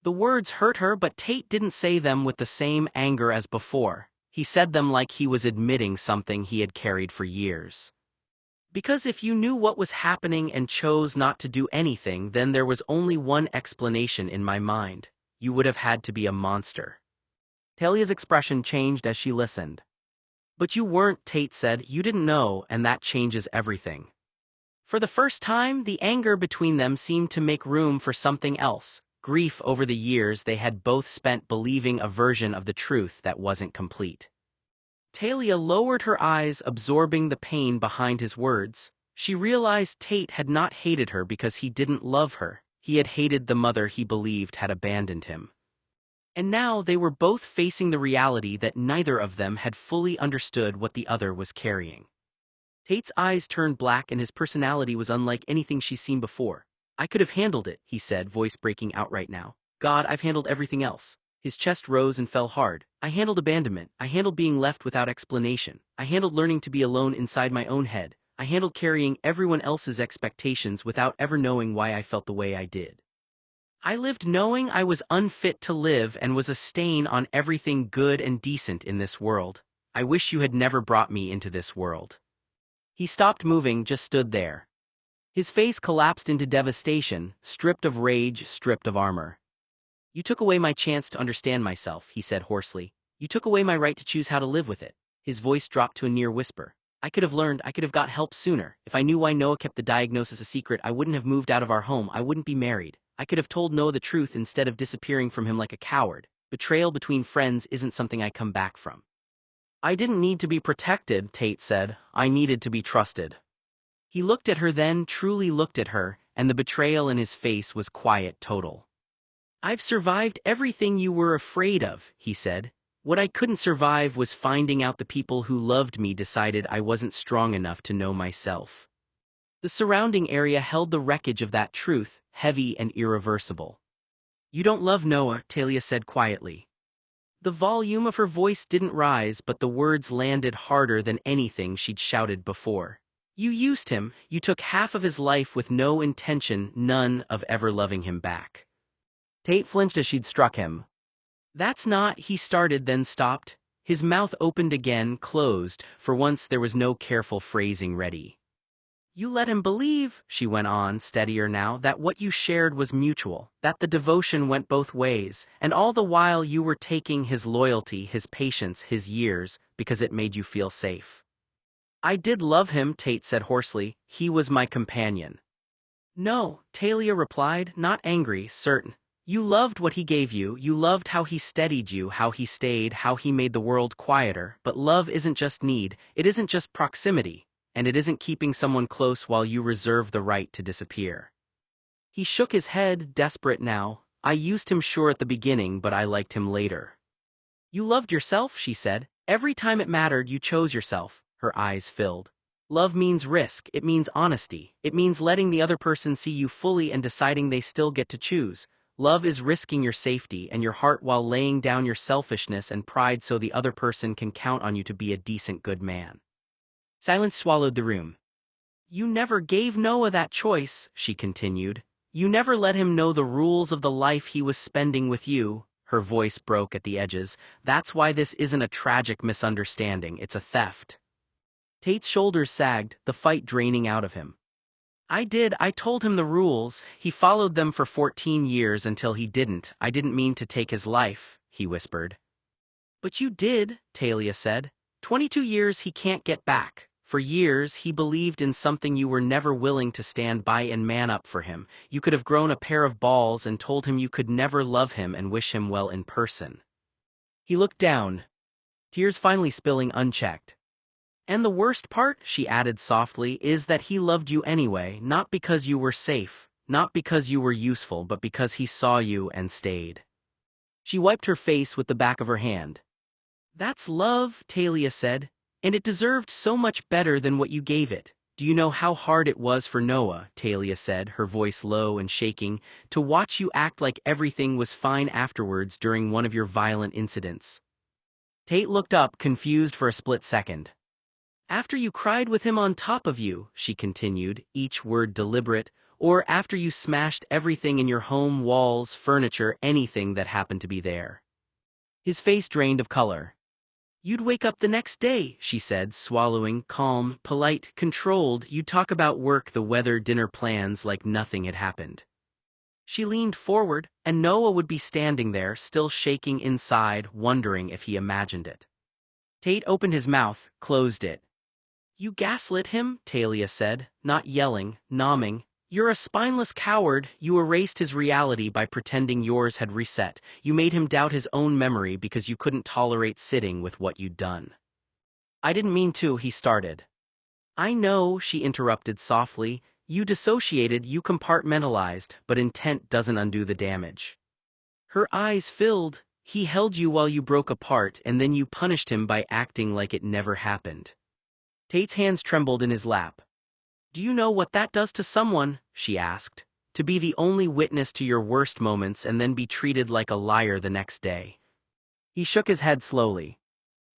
The words hurt her, but Tate didn't say them with the same anger as before. He said them like he was admitting something he had carried for years. Because if you knew what was happening and chose not to do anything, then there was only one explanation in my mind. You would have had to be a monster. Talia's expression changed as she listened. But you weren't, Tate said. You didn't know, and that changes everything. For the first time, the anger between them seemed to make room for something else. Grief over the years they had both spent believing a version of the truth that wasn't complete. Talia lowered her eyes, absorbing the pain behind his words. She realized Tate had not hated her because he didn't love her. He had hated the mother he believed had abandoned him. And now they were both facing the reality that neither of them had fully understood what the other was carrying. Tate's eyes turned black and his personality was unlike anything she's seen before. I could have handled it, he said, voice breaking out right now. God, I've handled everything else. His chest rose and fell hard. I handled abandonment. I handled being left without explanation. I handled learning to be alone inside my own head. I handled carrying everyone else's expectations without ever knowing why I felt the way I did. I lived knowing I was unfit to live and was a stain on everything good and decent in this world. I wish you had never brought me into this world. He stopped moving, just stood there. His face collapsed into devastation, stripped of rage, stripped of armor. You took away my chance to understand myself, he said hoarsely. You took away my right to choose how to live with it. His voice dropped to a near whisper. I could have learned, I could have got help sooner. If I knew why Noah kept the diagnosis a secret, I wouldn't have moved out of our home, I wouldn't be married. I could have told Noah the truth instead of disappearing from him like a coward. Betrayal between friends isn't something I come back from. I didn't need to be protected, Tate said. I needed to be trusted. He looked at her then, truly looked at her, and the betrayal in his face was quiet, total. I've survived everything you were afraid of, he said. What I couldn't survive was finding out the people who loved me decided I wasn't strong enough to know myself. The surrounding area held the wreckage of that truth, heavy and irreversible. You don't love Noah, Talia said quietly. The volume of her voice didn't rise, but the words landed harder than anything she'd shouted before. You used him, you took half of his life with no intention, none of ever loving him back. Tate flinched as she'd struck him. That's not, he started then stopped. His mouth opened again, closed. For once there was no careful phrasing ready. You let him believe, she went on, steadier now, that what you shared was mutual, that the devotion went both ways, and all the while you were taking his loyalty, his patience, his years, because it made you feel safe. I did love him, Tate said hoarsely. He was my companion. No, Talia replied, not angry, certain. You loved what he gave you, you loved how he steadied you, how he stayed, how he made the world quieter, but love isn't just need, it isn't just proximity, and it isn't keeping someone close while you reserve the right to disappear. He shook his head, desperate now. I used him sure at the beginning, but I liked him later. You loved yourself, she said. Every time it mattered, you chose yourself. Her eyes filled. Love means risk, it means honesty, it means letting the other person see you fully and deciding they still get to choose. Love is risking your safety and your heart while laying down your selfishness and pride so the other person can count on you to be a decent good man. Silence swallowed the room. You never gave Noah that choice, she continued. You never let him know the rules of the life he was spending with you. Her voice broke at the edges. That's why this isn't a tragic misunderstanding, it's a theft. Tate's shoulders sagged, the fight draining out of him. I told him the rules. He followed them for 14 years until he didn't. I didn't mean to take his life, he whispered. But you did, Talia said. 22 years he can't get back. For years he believed in something you were never willing to stand by and man up for him. You could have grown a pair of balls and told him you could never love him and wish him well in person. He looked down, tears finally spilling unchecked. And the worst part, she added softly, is that he loved you anyway, not because you were safe, not because you were useful, but because he saw you and stayed. She wiped her face with the back of her hand. That's love, Talia said. And it deserved so much better than what you gave it. Do you know how hard it was for Noah, Talia said, her voice low and shaking, to watch you act like everything was fine afterwards during one of your violent incidents? Tate looked up, confused for a split second. After you cried with him on top of you, she continued, each word deliberate, or after you smashed everything in your home, walls, furniture, anything that happened to be there. His face drained of color. You'd wake up the next day, she said, swallowing, calm, polite, controlled. You'd talk about work, the weather, dinner plans like nothing had happened. She leaned forward, and Noah would be standing there, still shaking inside, wondering if he imagined it. Tate opened his mouth, closed it. You gaslit him, Talia said, not yelling, nomming. You're a spineless coward. You erased his reality by pretending yours had reset. You made him doubt his own memory because you couldn't tolerate sitting with what you'd done. I didn't mean to, he started. I know, she interrupted softly. You dissociated, you compartmentalized, but intent doesn't undo the damage. Her eyes filled. He held you while you broke apart, and then you punished him by acting like it never happened. Tate's hands trembled in his lap. Do you know what that does to someone, she asked, to be the only witness to your worst moments and then be treated like a liar the next day? He shook his head slowly.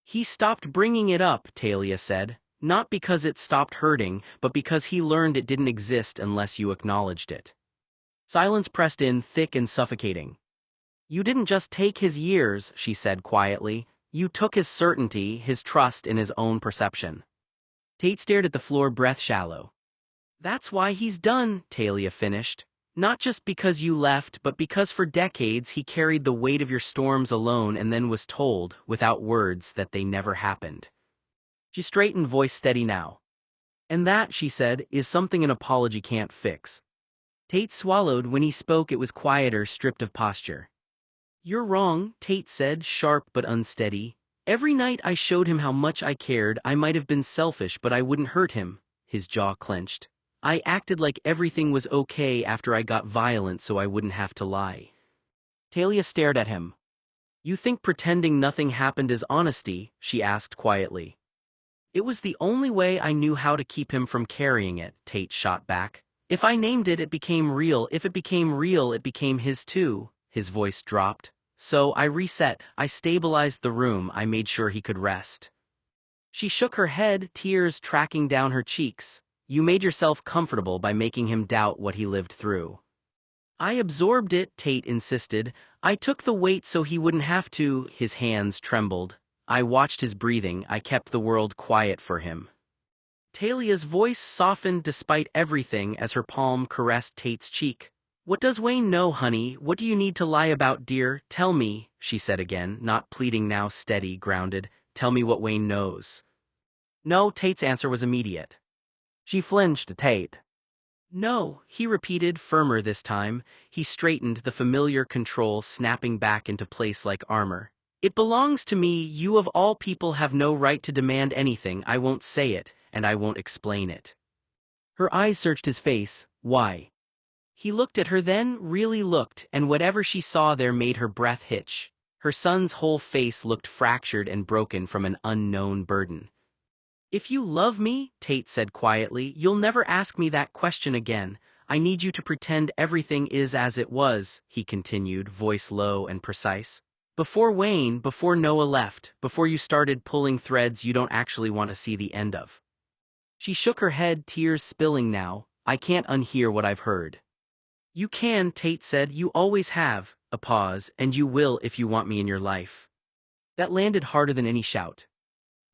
He stopped bringing it up, Talia said, not because it stopped hurting, but because he learned it didn't exist unless you acknowledged it. Silence pressed in, thick and suffocating. You didn't just take his years, she said quietly. You took his certainty, his trust in his own perception. Tate stared at the floor, breath shallow. That's why he's done, Talia finished. Not just because you left, but because for decades he carried the weight of your storms alone and then was told, without words, that they never happened. She straightened, voice steady now. And that, she said, is something an apology can't fix. Tate swallowed. When he spoke it was quieter, stripped of posture. You're wrong, Tate said, sharp but unsteady. Every night I showed him how much I cared. I might have been selfish, but I wouldn't hurt him. His jaw clenched. I acted like everything was okay after I got violent so I wouldn't have to lie. Talia stared at him. You think pretending nothing happened is honesty? She asked quietly. It was the only way I knew how to keep him from carrying it, Tate shot back. If I named it, it became real. If it became real, it became his too. His voice dropped. So I reset, I stabilized the room, I made sure he could rest. She shook her head, tears tracking down her cheeks. You made yourself comfortable by making him doubt what he lived through. I absorbed it, Tate insisted. I took the weight so he wouldn't have to. His hands trembled. I watched his breathing. I kept the world quiet for him. Talia's voice softened despite everything as her palm caressed Tate's cheek. What does Wayne know, honey? What do you need to lie about, dear? Tell me, she said again, not pleading now, steady, grounded. Tell me what Wayne knows. No, Tate's answer was immediate. She flinched at Tate. No, he repeated, firmer this time. He straightened, the familiar control snapping back into place like armor. It belongs to me. You of all people have no right to demand anything. I won't say it, and I won't explain it. Her eyes searched his face. Why? He looked at her then, really looked, and whatever she saw there made her breath hitch. Her son's whole face looked fractured and broken from an unknown burden. If you love me, Tate said quietly, you'll never ask me that question again. I need you to pretend everything is as it was, he continued, voice low and precise. Before Wayne, before Noah left, before you started pulling threads you don't actually want to see the end of. She shook her head, tears spilling now. I can't unhear what I've heard. You can, Tate said, you always have. A pause, and you will if you want me in your life. That landed harder than any shout.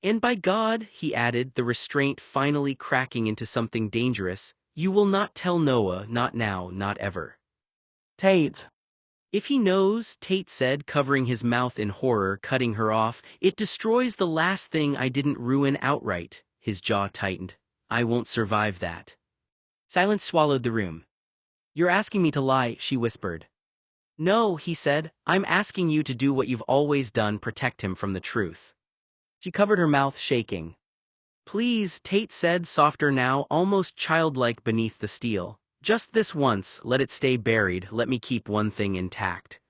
And by God, he added, the restraint finally cracking into something dangerous, you will not tell Noah, not now, not ever. Tate. If he knows, Tate said, covering his mouth in horror, cutting her off, it destroys the last thing I didn't ruin outright. His jaw tightened. I won't survive that. Silence swallowed the room. You're asking me to lie, she whispered. No, he said, I'm asking you to do what you've always done, protect him from the truth. She covered her mouth, shaking. Please, Tate said, softer now, almost childlike beneath the steel. Just this once, let it stay buried, let me keep one thing intact.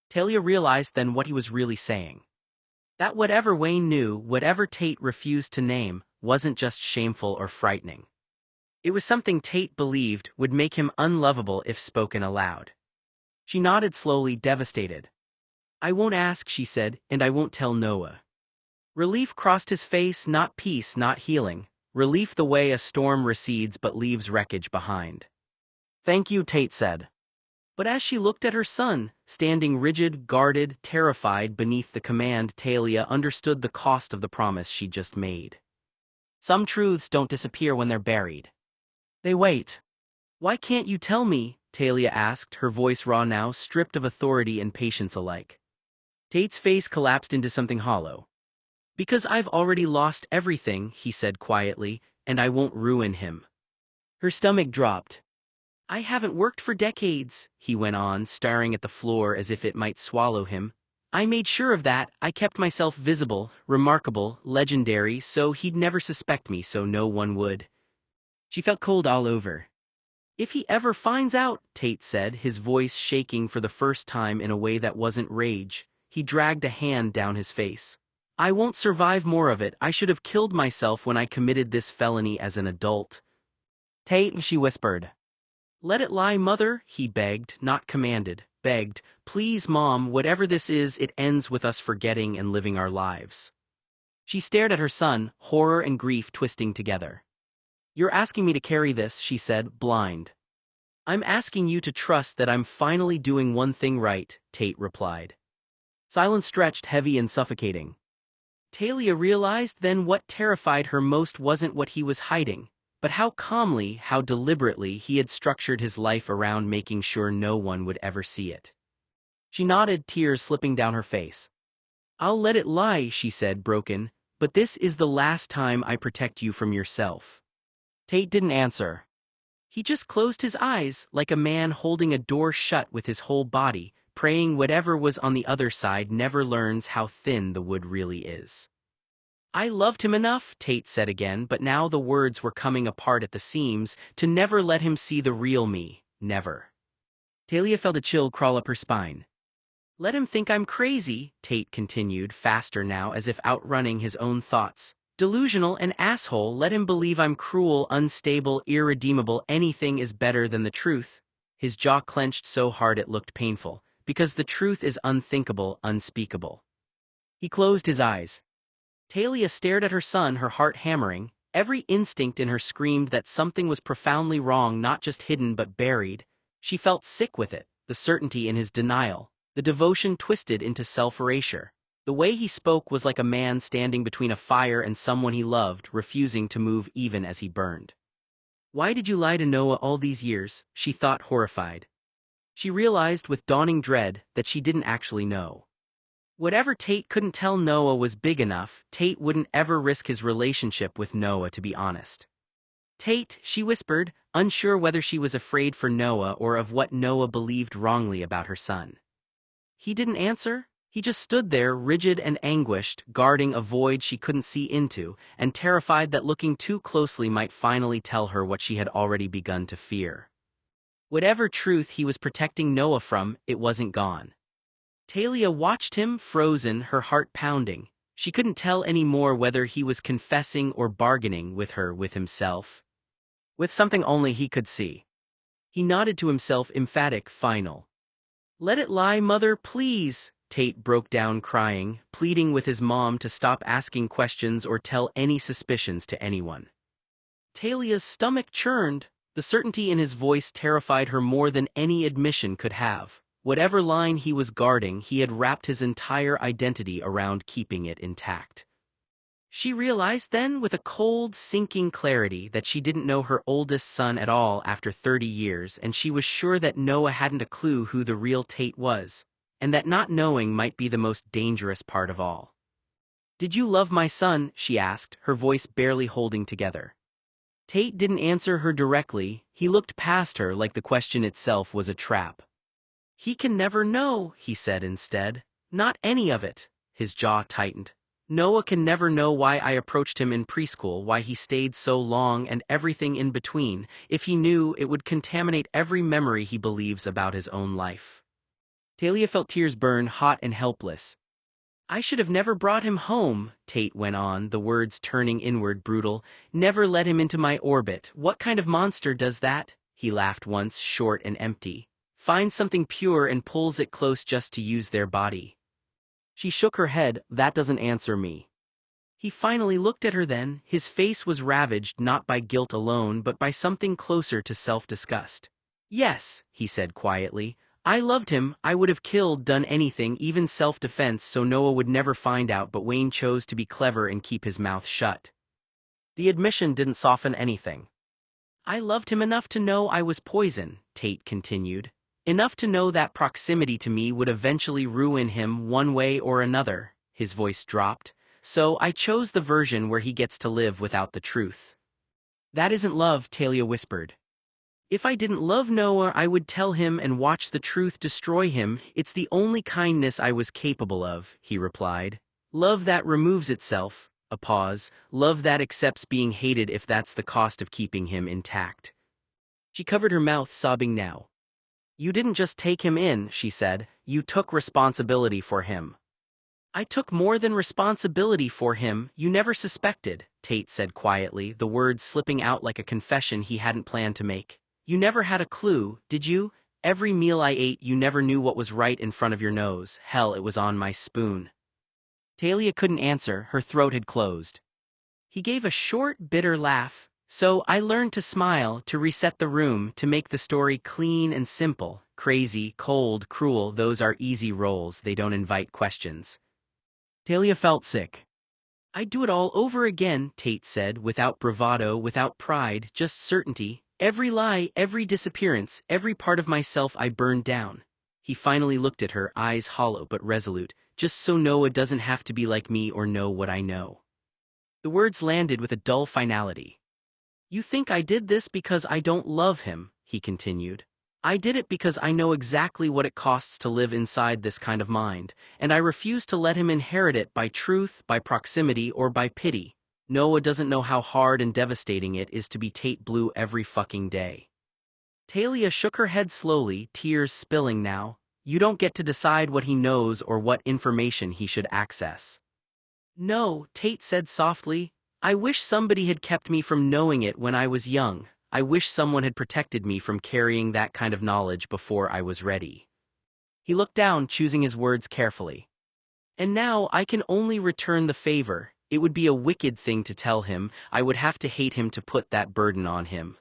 Talia realized then what he was really saying. That whatever Wayne knew, whatever Tate refused to name, wasn't just shameful or frightening. It was something Tate believed would make him unlovable if spoken aloud. She nodded slowly, devastated. "I won't ask," she said, "and I won't tell Noah." Relief crossed his face, not peace, not healing. Relief the way a storm recedes but leaves wreckage behind. "Thank you," Tate said. But as she looked at her son, standing rigid, guarded, terrified beneath the command, Talia understood the cost of the promise she'd just made. Some truths don't disappear when they're buried. They wait. "Why can't you tell me?" Talia asked, her voice raw now, stripped of authority and patience alike. Tate's face collapsed into something hollow. "Because I've already lost everything," he said quietly, "and I won't ruin him." Her stomach dropped. "I haven't worked for decades," he went on, staring at the floor as if it might swallow him. "I made sure of that. I kept myself visible, remarkable, legendary, so he'd never suspect me, so no one would." She felt cold all over. "If he ever finds out," Tate said, his voice shaking for the first time in a way that wasn't rage. He dragged a hand down his face. "I won't survive more of it. I should have killed myself when I committed this felony as an adult." "Tate," she whispered. "Let it lie, Mother," he begged, not commanded, begged. "Please, Mom, whatever this is, it ends with us forgetting and living our lives." She stared at her son, horror and grief twisting together. "You're asking me to carry this," she said, blind. "I'm asking you to trust that I'm finally doing one thing right," Tate replied. Silence stretched, heavy and suffocating. Talia realized then what terrified her most wasn't what he was hiding, but how calmly, how deliberately he had structured his life around making sure no one would ever see it. She nodded, tears slipping down her face. "I'll let it lie," she said, broken, "but this is the last time I protect you from yourself." Tate didn't answer. He just closed his eyes, like a man holding a door shut with his whole body, praying whatever was on the other side never learns how thin the wood really is. "I loved him enough," Tate said again, but now the words were coming apart at the seams, "to never let him see the real me, never." Talia felt a chill crawl up her spine. "Let him think I'm crazy," Tate continued, faster now as if outrunning his own thoughts. "Delusional, an asshole, let him believe I'm cruel, unstable, irredeemable, anything is better than the truth." His jaw clenched so hard it looked painful, because the truth is unthinkable, unspeakable. He closed his eyes. Talia stared at her son, her heart hammering. Every instinct in her screamed that something was profoundly wrong, not just hidden but buried. She felt sick with it, the certainty in his denial, the devotion twisted into self-erasure. The way he spoke was like a man standing between a fire and someone he loved, refusing to move even as he burned. "Why did you lie to Noah all these years?" she thought, horrified. She realized with dawning dread that she didn't actually know. Whatever Tate couldn't tell Noah was big enough. Tate wouldn't ever risk his relationship with Noah, to be honest. "Tate," she whispered, unsure whether she was afraid for Noah or of what Noah believed wrongly about her son. He didn't answer. He just stood there, rigid and anguished, guarding a void she couldn't see into, and terrified that looking too closely might finally tell her what she had already begun to fear. Whatever truth he was protecting Noah from, it wasn't gone. Talia watched him, frozen, her heart pounding. She couldn't tell anymore whether he was confessing or bargaining with her, with himself. With something only he could see. He nodded to himself, emphatic, final. "Let it lie, Mother, please." Tate broke down crying, pleading with his mom to stop asking questions or tell any suspicions to anyone. Talia's stomach churned. The certainty in his voice terrified her more than any admission could have. Whatever line he was guarding, he had wrapped his entire identity around keeping it intact. She realized then, with a cold, sinking clarity, that she didn't know her oldest son at all after 30 years, and she was sure that Noah hadn't a clue who the real Tate was, and that not knowing might be the most dangerous part of all. "Did you love my son?" she asked, her voice barely holding together. Tate didn't answer her directly. He looked past her like the question itself was a trap. "He can never know," he said instead. "Not any of it." His jaw tightened. "Noah can never know why I approached him in preschool, why he stayed so long, and everything in between. If he knew, it would contaminate every memory he believes about his own life." Talia felt tears burn, hot and helpless. I should have never brought him home, Tate went on, the words turning inward brutal. Never let him into my orbit. What kind of monster does that? He laughed once, short and empty. Finds something pure and pulls it close just to use their body. She shook her head. That doesn't answer me. He finally looked at her then. His face was ravaged not by guilt alone but by something closer to self-disgust. Yes, he said quietly. I loved him. I would have killed, done anything, even self-defense, so Noah would never find out, but Wayne chose to be clever and keep his mouth shut. The admission didn't soften anything. I loved him enough to know I was poison, Tate continued. Enough to know that proximity to me would eventually ruin him one way or another. His voice dropped. So I chose the version where he gets to live without the truth. That isn't love, Talia whispered. If I didn't love Noah, I would tell him and watch the truth destroy him. It's the only kindness I was capable of, he replied. Love that removes itself. A pause. Love that accepts being hated if that's the cost of keeping him intact. She covered her mouth, sobbing now. You didn't just take him in, she said. You took responsibility for him. I took more than responsibility for him. You never suspected, Tate said quietly, the words slipping out like a confession he hadn't planned to make. You never had a clue, did you? Every meal I ate, you never knew what was right in front of your nose. Hell, it was on my spoon. Talia couldn't answer, her throat had closed. He gave a short, bitter laugh. So I learned to smile, to reset the room, to make the story clean and simple. Crazy, cold, cruel, those are easy roles, they don't invite questions. Talia felt sick. I'd do it all over again, Tate said, without bravado, without pride, just certainty. Every lie, every disappearance, every part of myself I burned down. He finally looked at her, eyes hollow but resolute, just so Noah doesn't have to be like me or know what I know. The words landed with a dull finality. You think I did this because I don't love him, he continued. I did it because I know exactly what it costs to live inside this kind of mind, and I refuse to let him inherit it by truth, by proximity, or by pity. Noah doesn't know how hard and devastating it is to be Tate blue every fucking day. Talia shook her head slowly, tears spilling now. You don't get to decide what he knows or what information he should access. No, Tate said softly. I wish somebody had kept me from knowing it when I was young. I wish someone had protected me from carrying that kind of knowledge before I was ready. He looked down, choosing his words carefully. And now I can only return the favor. It would be a wicked thing to tell him. I would have to hate him to put that burden on him.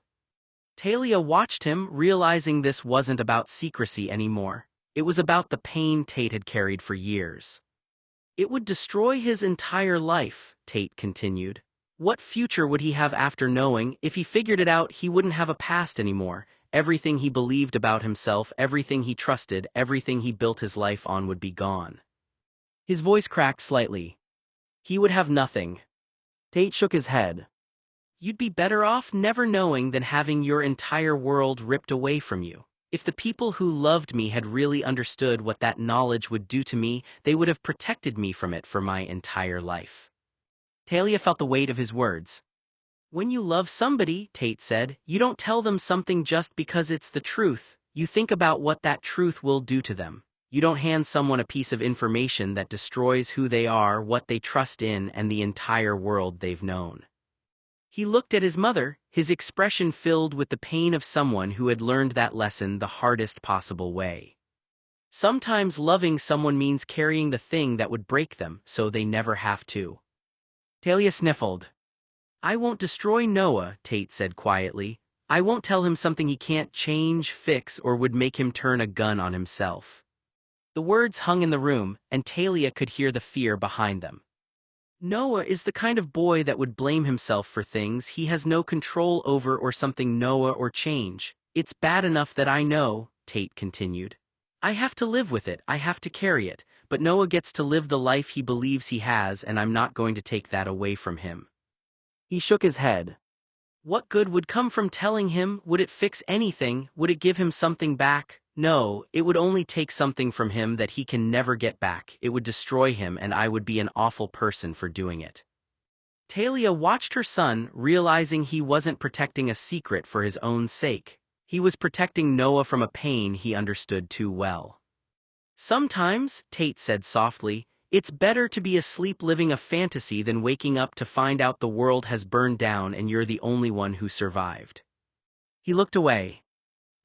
Talia watched him, realizing this wasn't about secrecy anymore. It was about the pain Tate had carried for years. It would destroy his entire life, Tate continued. What future would he have after knowing? If he figured it out, he wouldn't have a past anymore. Everything he believed about himself, everything he trusted, everything he built his life on would be gone. His voice cracked slightly. He would have nothing. Tate shook his head. You'd be better off never knowing than having your entire world ripped away from you. If the people who loved me had really understood what that knowledge would do to me, they would have protected me from it for my entire life. Talia felt the weight of his words. When you love somebody, Tate said, you don't tell them something just because it's the truth. You think about what that truth will do to them. You don't hand someone a piece of information that destroys who they are, what they trust in, and the entire world they've known. He looked at his mother, his expression filled with the pain of someone who had learned that lesson the hardest possible way. Sometimes loving someone means carrying the thing that would break them so they never have to. Talia sniffled. I won't destroy Noah, Tate said quietly. I won't tell him something he can't change, fix, or would make him turn a gun on himself. The words hung in the room, and Talia could hear the fear behind them. Noah is the kind of boy that would blame himself for things he has no control over or something Noah or change. It's bad enough that I know, Tate continued. I have to live with it, I have to carry it, but Noah gets to live the life he believes he has, and I'm not going to take that away from him. He shook his head. What good would come from telling him? Would it fix anything? Would it give him something back? No, it would only take something from him that he can never get back. It would destroy him, and I would be an awful person for doing it. Talia watched her son, realizing he wasn't protecting a secret for his own sake. He was protecting Noah from a pain he understood too well. Sometimes, Tate said softly, It's better to be asleep living a fantasy than waking up to find out the world has burned down and you're the only one who survived. He looked away.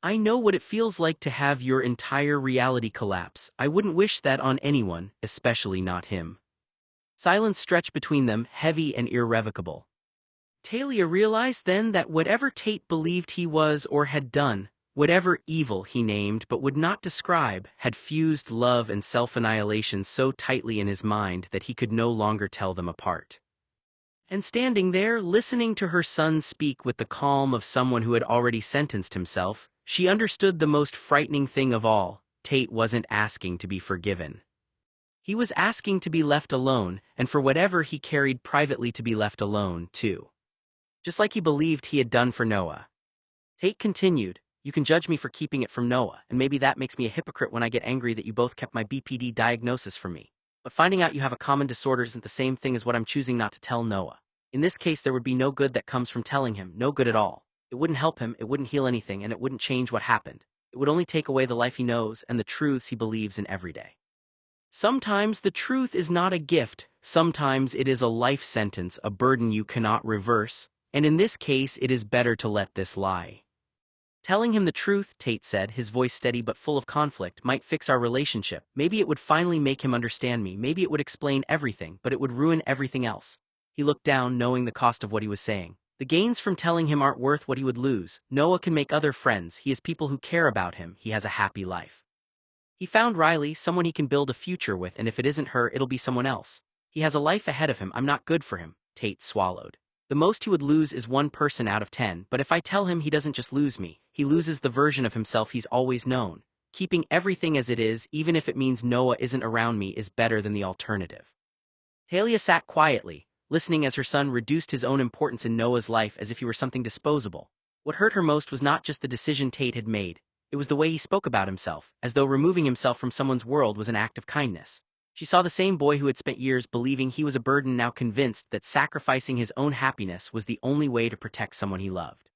I know what it feels like to have your entire reality collapse. I wouldn't wish that on anyone, especially not him. Silence stretched between them, heavy and irrevocable. Talia realized then that whatever Tate believed he was or had done, whatever evil he named but would not describe, had fused love and self-annihilation so tightly in his mind that he could no longer tell them apart. And standing there, listening to her son speak with the calm of someone who had already sentenced himself, she understood the most frightening thing of all: Tate wasn't asking to be forgiven. He was asking to be left alone, and for whatever he carried privately to be left alone, too. Just like he believed he had done for Noah. Tate continued, "You can judge me for keeping it from Noah, and maybe that makes me a hypocrite when I get angry that you both kept my BPD diagnosis from me. But finding out you have a common disorder isn't the same thing as what I'm choosing not to tell Noah. In this case, there would be no good that comes from telling him, no good at all. It wouldn't help him, it wouldn't heal anything, and it wouldn't change what happened. It would only take away the life he knows and the truths he believes in every day. Sometimes the truth is not a gift, sometimes it is a life sentence, a burden you cannot reverse, and in this case it is better to let this lie." Telling him the truth, Tate said, his voice steady but full of conflict, might fix our relationship. Maybe it would finally make him understand me, maybe it would explain everything, but it would ruin everything else. He looked down, knowing the cost of what he was saying. The gains from telling him aren't worth what he would lose. Noah can make other friends, he has people who care about him, he has a happy life. He found Riley, someone he can build a future with, and if it isn't her, it'll be someone else. He has a life ahead of him. I'm not good for him. Tate swallowed. The most he would lose is 1 person out of 10, but if I tell him, he doesn't just lose me, he loses the version of himself he's always known. Keeping everything as it is, even if it means Noah isn't around me, is better than the alternative. Talia sat quietly, listening as her son reduced his own importance in Noah's life as if he were something disposable. What hurt her most was not just the decision Tate had made, it was the way he spoke about himself, as though removing himself from someone's world was an act of kindness. She saw the same boy who had spent years believing he was a burden, now convinced that sacrificing his own happiness was the only way to protect someone he loved.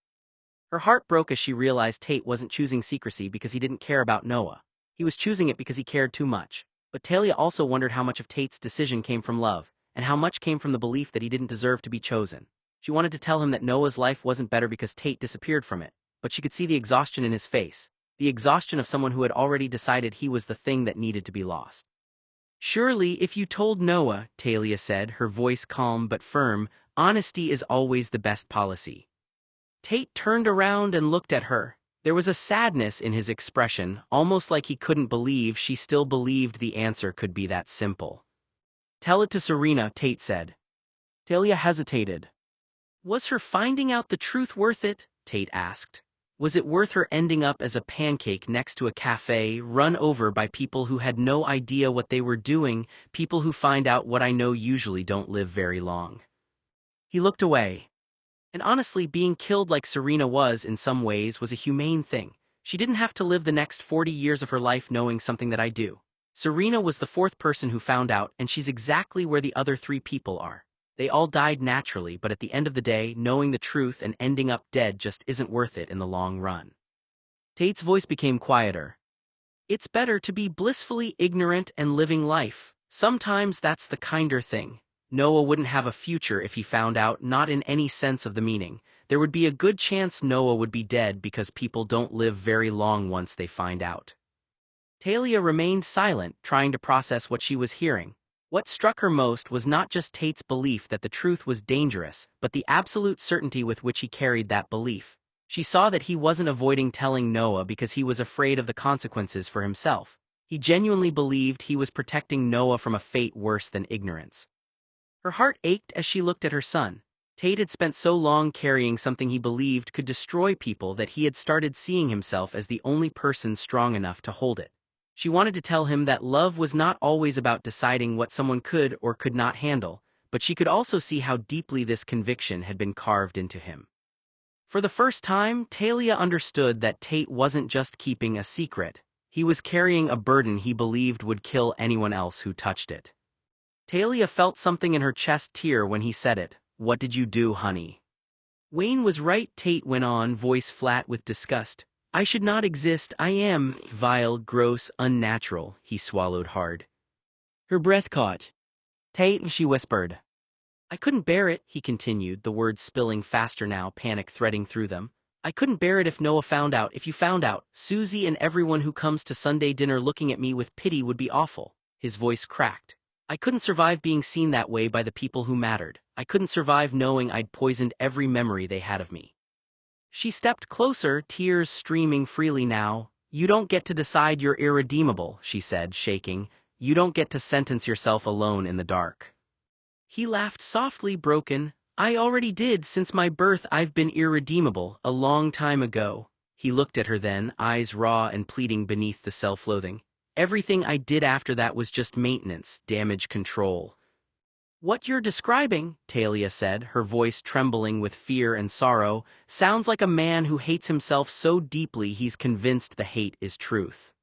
Her heart broke as she realized Tate wasn't choosing secrecy because he didn't care about Noah. He was choosing it because he cared too much. But Talia also wondered how much of Tate's decision came from love, and how much came from the belief that he didn't deserve to be chosen. She wanted to tell him that Noah's life wasn't better because Tate disappeared from it, but she could see the exhaustion in his face, the exhaustion of someone who had already decided he was the thing that needed to be lost. "Surely, if you told Noah," Talia said, her voice calm but firm, "honesty is always the best policy." Tate turned around and looked at her. There was a sadness in his expression, almost like he couldn't believe she still believed the answer could be that simple. "Tell it to Serena," Tate said. Talia hesitated. Was her finding out the truth worth it? Tate asked. Was it worth her ending up as a pancake next to a cafe, run over by people who had no idea what they were doing, people who find out what I know usually don't live very long? He looked away. And honestly, being killed like Serena was in some ways was a humane thing. She didn't have to live the next 40 years of her life knowing something that I do. Serena was the 4th person who found out, and she's exactly where the other 3 people are. They all died naturally, but at the end of the day, knowing the truth and ending up dead just isn't worth it in the long run. Tate's voice became quieter. It's better to be blissfully ignorant and living life. Sometimes that's the kinder thing. Noah wouldn't have a future if he found out, not in any sense of the meaning. There would be a good chance Noah would be dead because people don't live very long once they find out. Talia remained silent, trying to process what she was hearing. What struck her most was not just Tate's belief that the truth was dangerous, but the absolute certainty with which he carried that belief. She saw that he wasn't avoiding telling Noah because he was afraid of the consequences for himself. He genuinely believed he was protecting Noah from a fate worse than ignorance. Her heart ached as she looked at her son. Tate had spent so long carrying something he believed could destroy people that he had started seeing himself as the only person strong enough to hold it. She wanted to tell him that love was not always about deciding what someone could or could not handle, but she could also see how deeply this conviction had been carved into him. For the first time, Talia understood that Tate wasn't just keeping a secret. He was carrying a burden he believed would kill anyone else who touched it. Talia felt something in her chest tear when he said it. What did you do, honey? Wayne was right, Tate went on, voice flat with disgust. I should not exist, I am vile, gross, unnatural, he swallowed hard. Her breath caught. Tate, she whispered. I couldn't bear it, he continued, the words spilling faster now, panic threading through them. I couldn't bear it if Noah found out. If you found out, Susie and everyone who comes to Sunday dinner looking at me with pity would be awful. His voice cracked. I couldn't survive being seen that way by the people who mattered. I couldn't survive knowing I'd poisoned every memory they had of me. She stepped closer, tears streaming freely now. You don't get to decide you're irredeemable, she said, shaking. You don't get to sentence yourself alone in the dark. He laughed softly, broken. I already did. Since my birth I've been irredeemable, a long time ago. He looked at her then, eyes raw and pleading beneath the self-loathing. Everything I did after that was just maintenance, damage control. What you're describing, Talia said, her voice trembling with fear and sorrow, sounds like a man who hates himself so deeply he's convinced the hate is truth.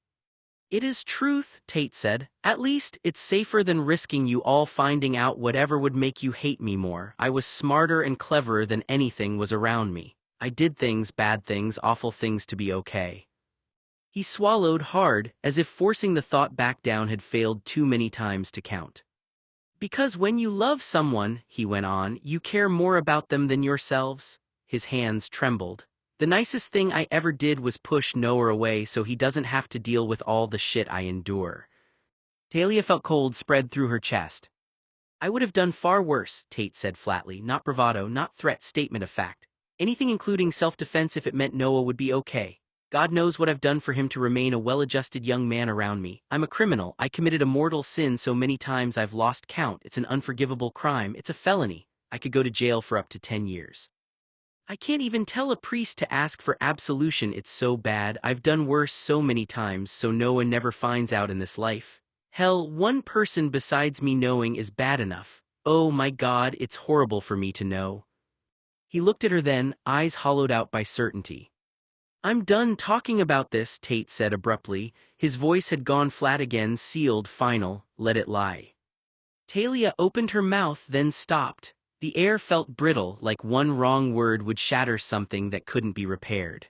It is truth, Tate said. At least, it's safer than risking you all finding out whatever would make you hate me more. I was smarter and cleverer than anything was around me. I did things, bad things, awful things to be okay. He swallowed hard, as if forcing the thought back down had failed too many times to count. Because when you love someone, he went on, you care more about them than yourselves. His hands trembled. The nicest thing I ever did was push Noah away so he doesn't have to deal with all the shit I endure. Talia felt cold spread through her chest. I would have done far worse, Tate said flatly, not bravado, not threat, statement of fact. Anything including self-defense if it meant Noah would be okay. God knows what I've done for him to remain a well-adjusted young man around me. I'm a criminal. I committed a mortal sin so many times I've lost count. It's an unforgivable crime. It's a felony. I could go to jail for up to 10 years. I can't even tell a priest to ask for absolution. It's so bad. I've done worse so many times so Noah never finds out in this life. Hell, one person besides me knowing is bad enough. Oh my God, it's horrible for me to know. He looked at her then, eyes hollowed out by certainty. I'm done talking about this, Tate said abruptly. His voice had gone flat again, sealed, final, let it lie. Talia opened her mouth, then stopped. The air felt brittle, like one wrong word would shatter something that couldn't be repaired.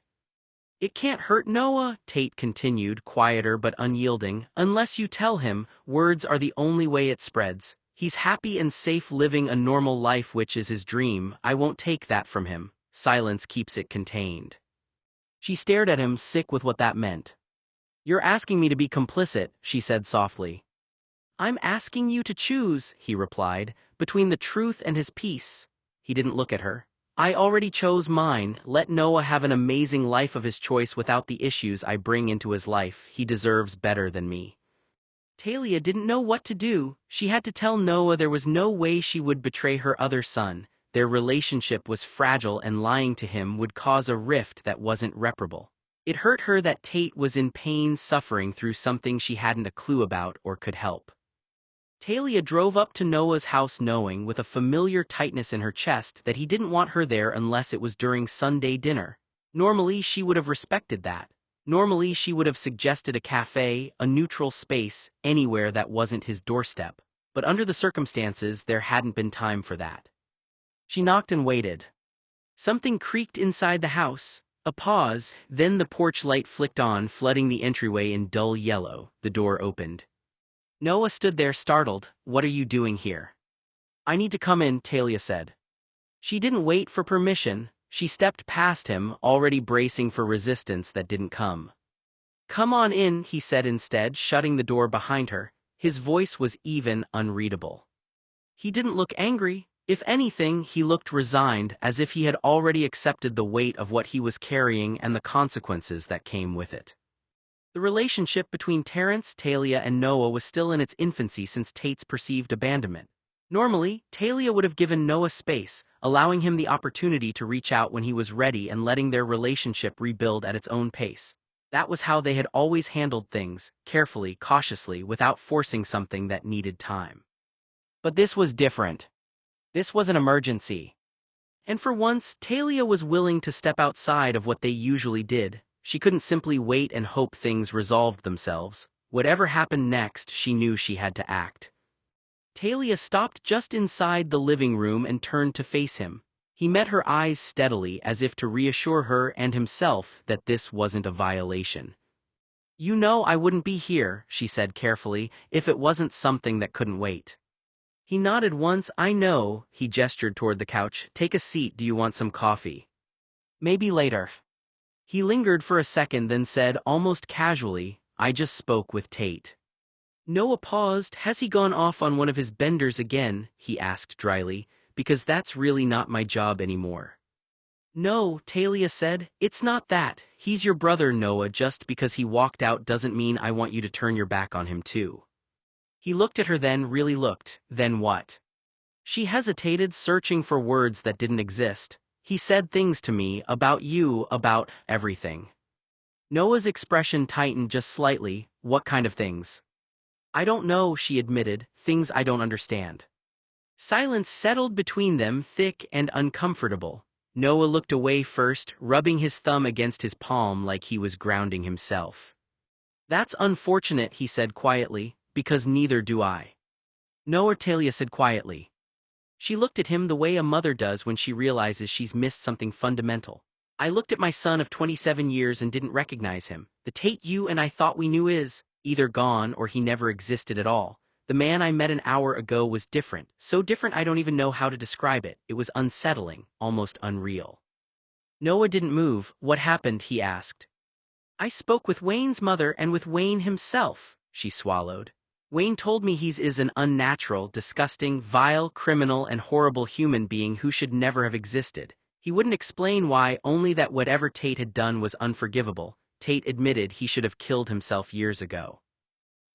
It can't hurt Noah, Tate continued, quieter but unyielding. Unless you tell him, words are the only way it spreads. He's happy and safe living a normal life, which is his dream. I won't take that from him. Silence keeps it contained. She stared at him, sick with what that meant. You're asking me to be complicit, she said softly. I'm asking you to choose, he replied, between the truth and his peace. He didn't look at her. I already chose mine. Let Noah have an amazing life of his choice without the issues I bring into his life. He deserves better than me. Talia didn't know what to do. She had to tell Noah there was no way she would betray her other son. Their relationship was fragile and lying to him would cause a rift that wasn't reparable. It hurt her that Tate was in pain, suffering through something she hadn't a clue about or could help. Talia drove up to Noah's house knowing with a familiar tightness in her chest that he didn't want her there unless it was during Sunday dinner. Normally she would have respected that. Normally she would have suggested a cafe, a neutral space, anywhere that wasn't his doorstep. But under the circumstances there hadn't been time for that. She knocked and waited. Something creaked inside the house. A pause, then the porch light flicked on, flooding the entryway in dull yellow. The door opened. Noah stood there startled. What are you doing here? I need to come in, Talia said. She didn't wait for permission. She stepped past him, already bracing for resistance that didn't come. Come on in, he said instead, shutting the door behind her. His voice was even, unreadable. He didn't look angry. If anything, he looked resigned, as if he had already accepted the weight of what he was carrying and the consequences that came with it. The relationship between Terrence, Talia, and Noah was still in its infancy since Tate's perceived abandonment. Normally, Talia would have given Noah space, allowing him the opportunity to reach out when he was ready and letting their relationship rebuild at its own pace. That was how they had always handled things, carefully, cautiously, without forcing something that needed time. But this was different. This was an emergency. And for once, Talia was willing to step outside of what they usually did. She couldn't simply wait and hope things resolved themselves. Whatever happened next, she knew she had to act. Talia stopped just inside the living room and turned to face him. He met her eyes steadily as if to reassure her and himself that this wasn't a violation. You know I wouldn't be here, she said carefully, if it wasn't something that couldn't wait. He nodded once. I know, he gestured toward the couch. Take a seat. Do you want some coffee? Maybe later. He lingered for a second, then said almost casually, I just spoke with Tate. Noah paused. Has he gone off on one of his benders again? He asked dryly, because that's really not my job anymore. No, Talia said, it's not that. He's your brother, Noah. Just because he walked out doesn't mean I want you to turn your back on him too. He looked at her, then really looked. Then what? She hesitated, searching for words that didn't exist. He said things to me, about you, about everything. Noah's expression tightened just slightly. What kind of things? I don't know, she admitted, things I don't understand. Silence settled between them, thick and uncomfortable. Noah looked away first, rubbing his thumb against his palm like he was grounding himself. That's unfortunate, he said quietly, because neither do I. No, Talia said quietly. She looked at him the way a mother does when she realizes she's missed something fundamental. I looked at my son of 27 years and didn't recognize him. The Tate you and I thought we knew is either gone or he never existed at all. The man I met an hour ago was different, so different I don't even know how to describe it. It was unsettling, almost unreal. Noah didn't move. What happened? He asked. I spoke with Wayne's mother and with Wayne himself, she swallowed. Wayne told me he is an unnatural, disgusting, vile, criminal and horrible human being who should never have existed. He wouldn't explain why, only that whatever Tate had done was unforgivable. Tate admitted he should have killed himself years ago.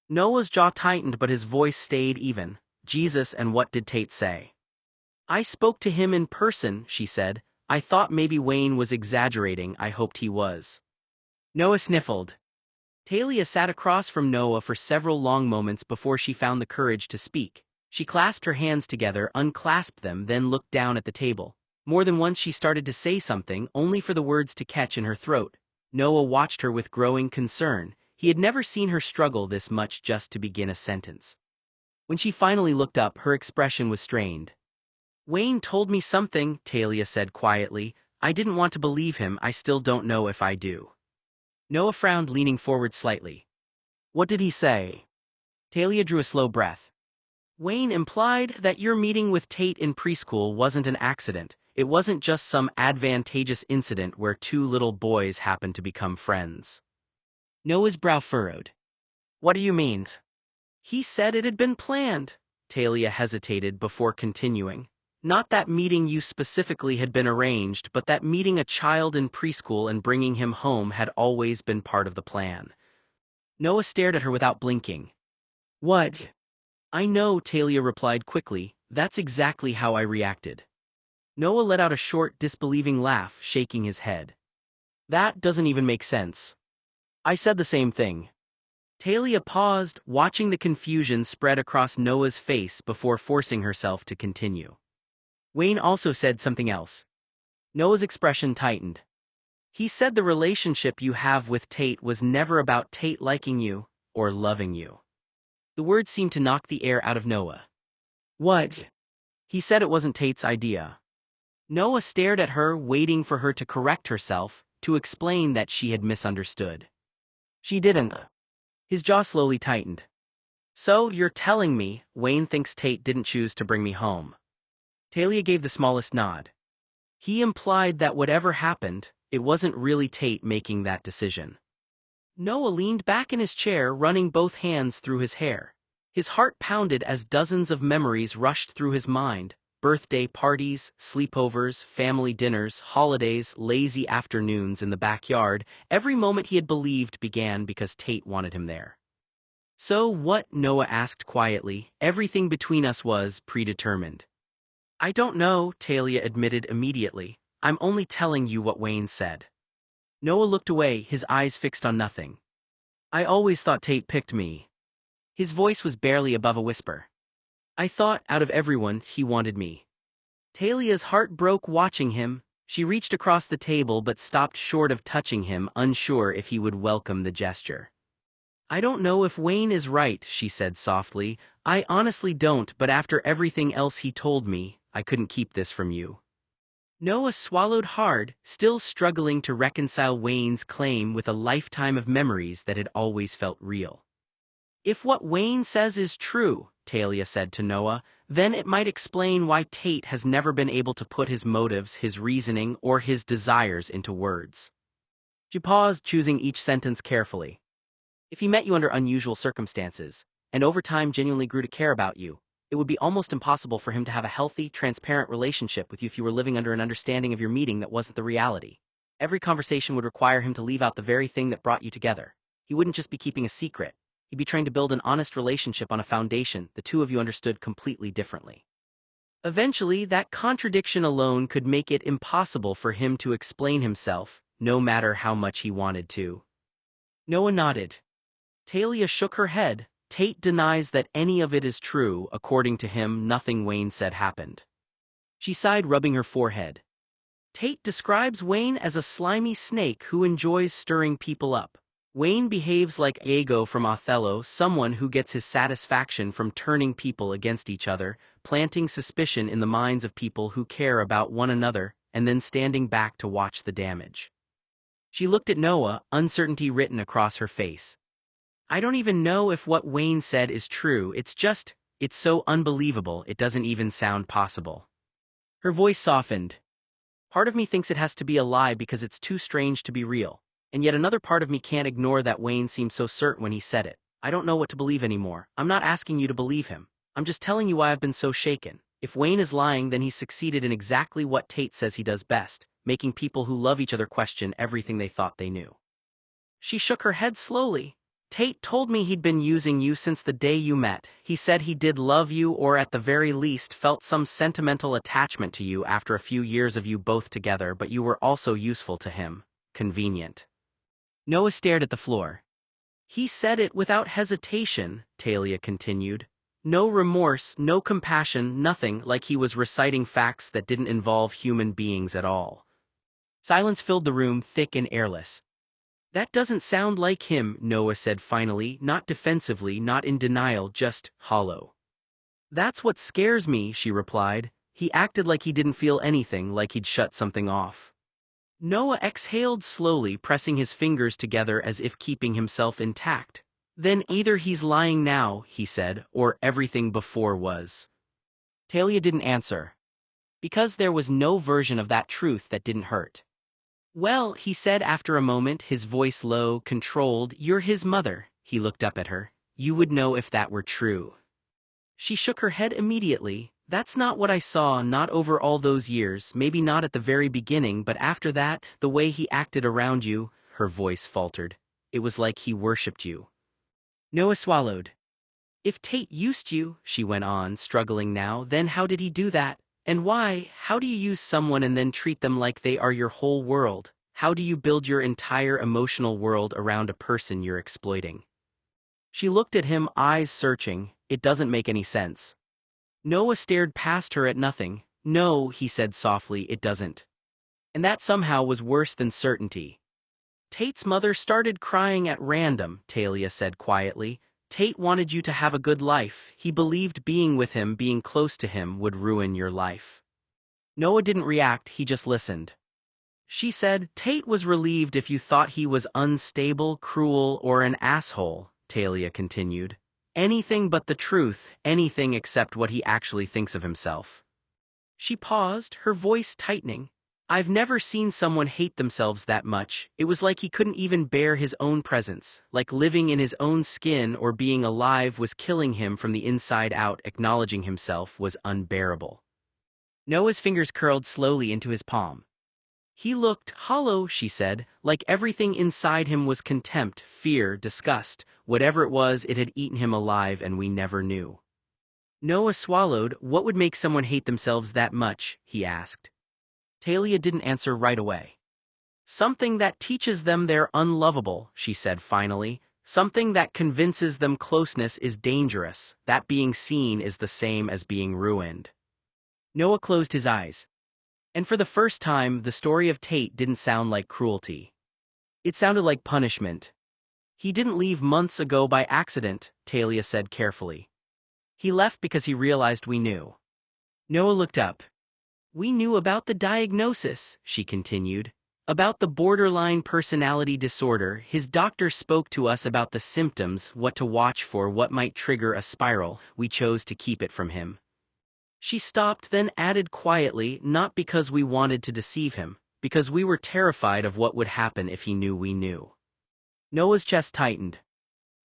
Noah's jaw tightened, but his voice stayed even. Jesus, and what did Tate say? I spoke to him in person, she said. I thought maybe Wayne was exaggerating. I hoped he was. Noah sniffled. Talia sat across from Noah for several long moments before she found the courage to speak. She clasped her hands together, unclasped them, then looked down at the table. More than once she started to say something, only for the words to catch in her throat. Noah watched her with growing concern. He had never seen her struggle this much just to begin a sentence. When she finally looked up, her expression was strained. Wayne told me something, Talia said quietly. I didn't want to believe him. I still don't know if I do. Noah frowned, leaning forward slightly. What did he say? Talia drew a slow breath. Wayne implied that your meeting with Tate in preschool wasn't an accident. It wasn't just some advantageous incident where two little boys happened to become friends. Noah's brow furrowed. What do you mean? He said it had been planned. Talia hesitated before continuing. Not that meeting you specifically had been arranged, but that meeting a child in preschool and bringing him home had always been part of the plan. Noah stared at her without blinking. What? I know, Talia replied quickly. That's exactly how I reacted. Noah let out a short, disbelieving laugh, shaking his head. That doesn't even make sense. I said the same thing. Talia paused, watching the confusion spread across Noah's face before forcing herself to continue. Wayne also said something else. Noah's expression tightened. He said the relationship you have with Tate was never about Tate liking you or loving you. The words seemed to knock the air out of Noah. What? He said it wasn't Tate's idea. Noah stared at her, waiting for her to correct herself, to explain that she had misunderstood. She didn't. His jaw slowly tightened. So you're telling me Wayne thinks Tate didn't choose to bring me home? Talia gave the smallest nod. He implied that whatever happened, it wasn't really Tate making that decision. Noah leaned back in his chair, running both hands through his hair. His heart pounded as dozens of memories rushed through his mind. Birthday parties, sleepovers, family dinners, holidays, lazy afternoons in the backyard. Every moment he had believed began because Tate wanted him there. So what? Noah asked quietly. Everything between us was predetermined. I don't know, Talia admitted immediately. I'm only telling you what Wayne said. Noah looked away, his eyes fixed on nothing. I always thought Tate picked me. His voice was barely above a whisper. I thought, out of everyone, he wanted me. Talia's heart broke watching him. She reached across the table but stopped short of touching him, unsure if he would welcome the gesture. I don't know if Wayne is right, she said softly. I honestly don't, but after everything else he told me, I couldn't keep this from you. Noah swallowed hard, still struggling to reconcile Wayne's claim with a lifetime of memories that had always felt real. If what Wayne says is true, Talia said to Noah, then it might explain why Tate has never been able to put his motives, his reasoning, or his desires into words. She paused, choosing each sentence carefully. If he met you under unusual circumstances, and over time genuinely grew to care about you, it would be almost impossible for him to have a healthy, transparent relationship with you if you were living under an understanding of your meeting that wasn't the reality. Every conversation would require him to leave out the very thing that brought you together. He wouldn't just be keeping a secret. He'd be trying to build an honest relationship on a foundation the two of you understood completely differently. Eventually, that contradiction alone could make it impossible for him to explain himself, no matter how much he wanted to. Noah nodded. Talia shook her head. Tate denies that any of it is true. According to him, nothing Wayne said happened. She sighed, rubbing her forehead. Tate describes Wayne as a slimy snake who enjoys stirring people up. Wayne behaves like Iago from Othello, someone who gets his satisfaction from turning people against each other, planting suspicion in the minds of people who care about one another, and then standing back to watch the damage. She looked at Noah, uncertainty written across her face. I don't even know if what Wayne said is true, it's so unbelievable it doesn't even sound possible. Her voice softened. Part of me thinks it has to be a lie because it's too strange to be real. And yet another part of me can't ignore that Wayne seemed so certain when he said it. I don't know what to believe anymore. I'm not asking you to believe him. I'm just telling you why I've been so shaken. If Wayne is lying, then he's succeeded in exactly what Tate says he does best, making people who love each other question everything they thought they knew. She shook her head slowly. Tate told me he'd been using you since the day you met. He said he did love you, or at the very least felt some sentimental attachment to you after a few years of you both together, but you were also useful to him. Convenient. Noah stared at the floor. He said it without hesitation, Talia continued. No remorse, no compassion, nothing, like he was reciting facts that didn't involve human beings at all. Silence filled the room, thick and airless. That doesn't sound like him, Noah said finally, not defensively, not in denial, just hollow. That's what scares me, she replied. He acted like he didn't feel anything, like he'd shut something off. Noah exhaled slowly, pressing his fingers together as if keeping himself intact. Then either he's lying now, he said, or everything before was. Talia didn't answer. Because there was no version of that truth that didn't hurt. Well, he said after a moment, his voice low, controlled, you're his mother. He looked up at her. You would know if that were true. She shook her head immediately. That's not what I saw, not over all those years, maybe not at the very beginning, but after that, the way he acted around you, her voice faltered. It was like he worshipped you. Noah swallowed. If Tate used you, she went on, struggling now, then how did he do that? And why? How do you use someone and then treat them like they are your whole world? How do you build your entire emotional world around a person you're exploiting? She looked at him, eyes searching. It doesn't make any sense. Noah stared past her at nothing. No, he said softly, it doesn't. And that somehow was worse than certainty. Tate's mother started crying at random, Talia said quietly. Tate wanted you to have a good life. He believed being with him, being close to him, would ruin your life. Noah didn't react, he just listened. She said, Tate was relieved if you thought he was unstable, cruel, or an asshole, Talia continued. Anything but the truth, anything except what he actually thinks of himself. She paused, her voice tightening. I've never seen someone hate themselves that much. It was like he couldn't even bear his own presence, like living in his own skin or being alive was killing him from the inside out. Acknowledging himself was unbearable. Noah's fingers curled slowly into his palm. He looked hollow, she said, like everything inside him was contempt, fear, disgust. Whatever it was, it had eaten him alive and we never knew. Noah swallowed. What would make someone hate themselves that much? He asked. Talia didn't answer right away. Something that teaches them they're unlovable, she said finally. Something that convinces them closeness is dangerous, that being seen is the same as being ruined. Noah closed his eyes. And for the first time, the story of Tate didn't sound like cruelty. It sounded like punishment. He didn't leave months ago by accident, Talia said carefully. He left because he realized we knew. Noah looked up. We knew about the diagnosis, she continued. About the borderline personality disorder. His doctor spoke to us about the symptoms, what to watch for, what might trigger a spiral. We chose to keep it from him. She stopped, then added quietly, not because we wanted to deceive him, because we were terrified of what would happen if he knew we knew. Noah's chest tightened.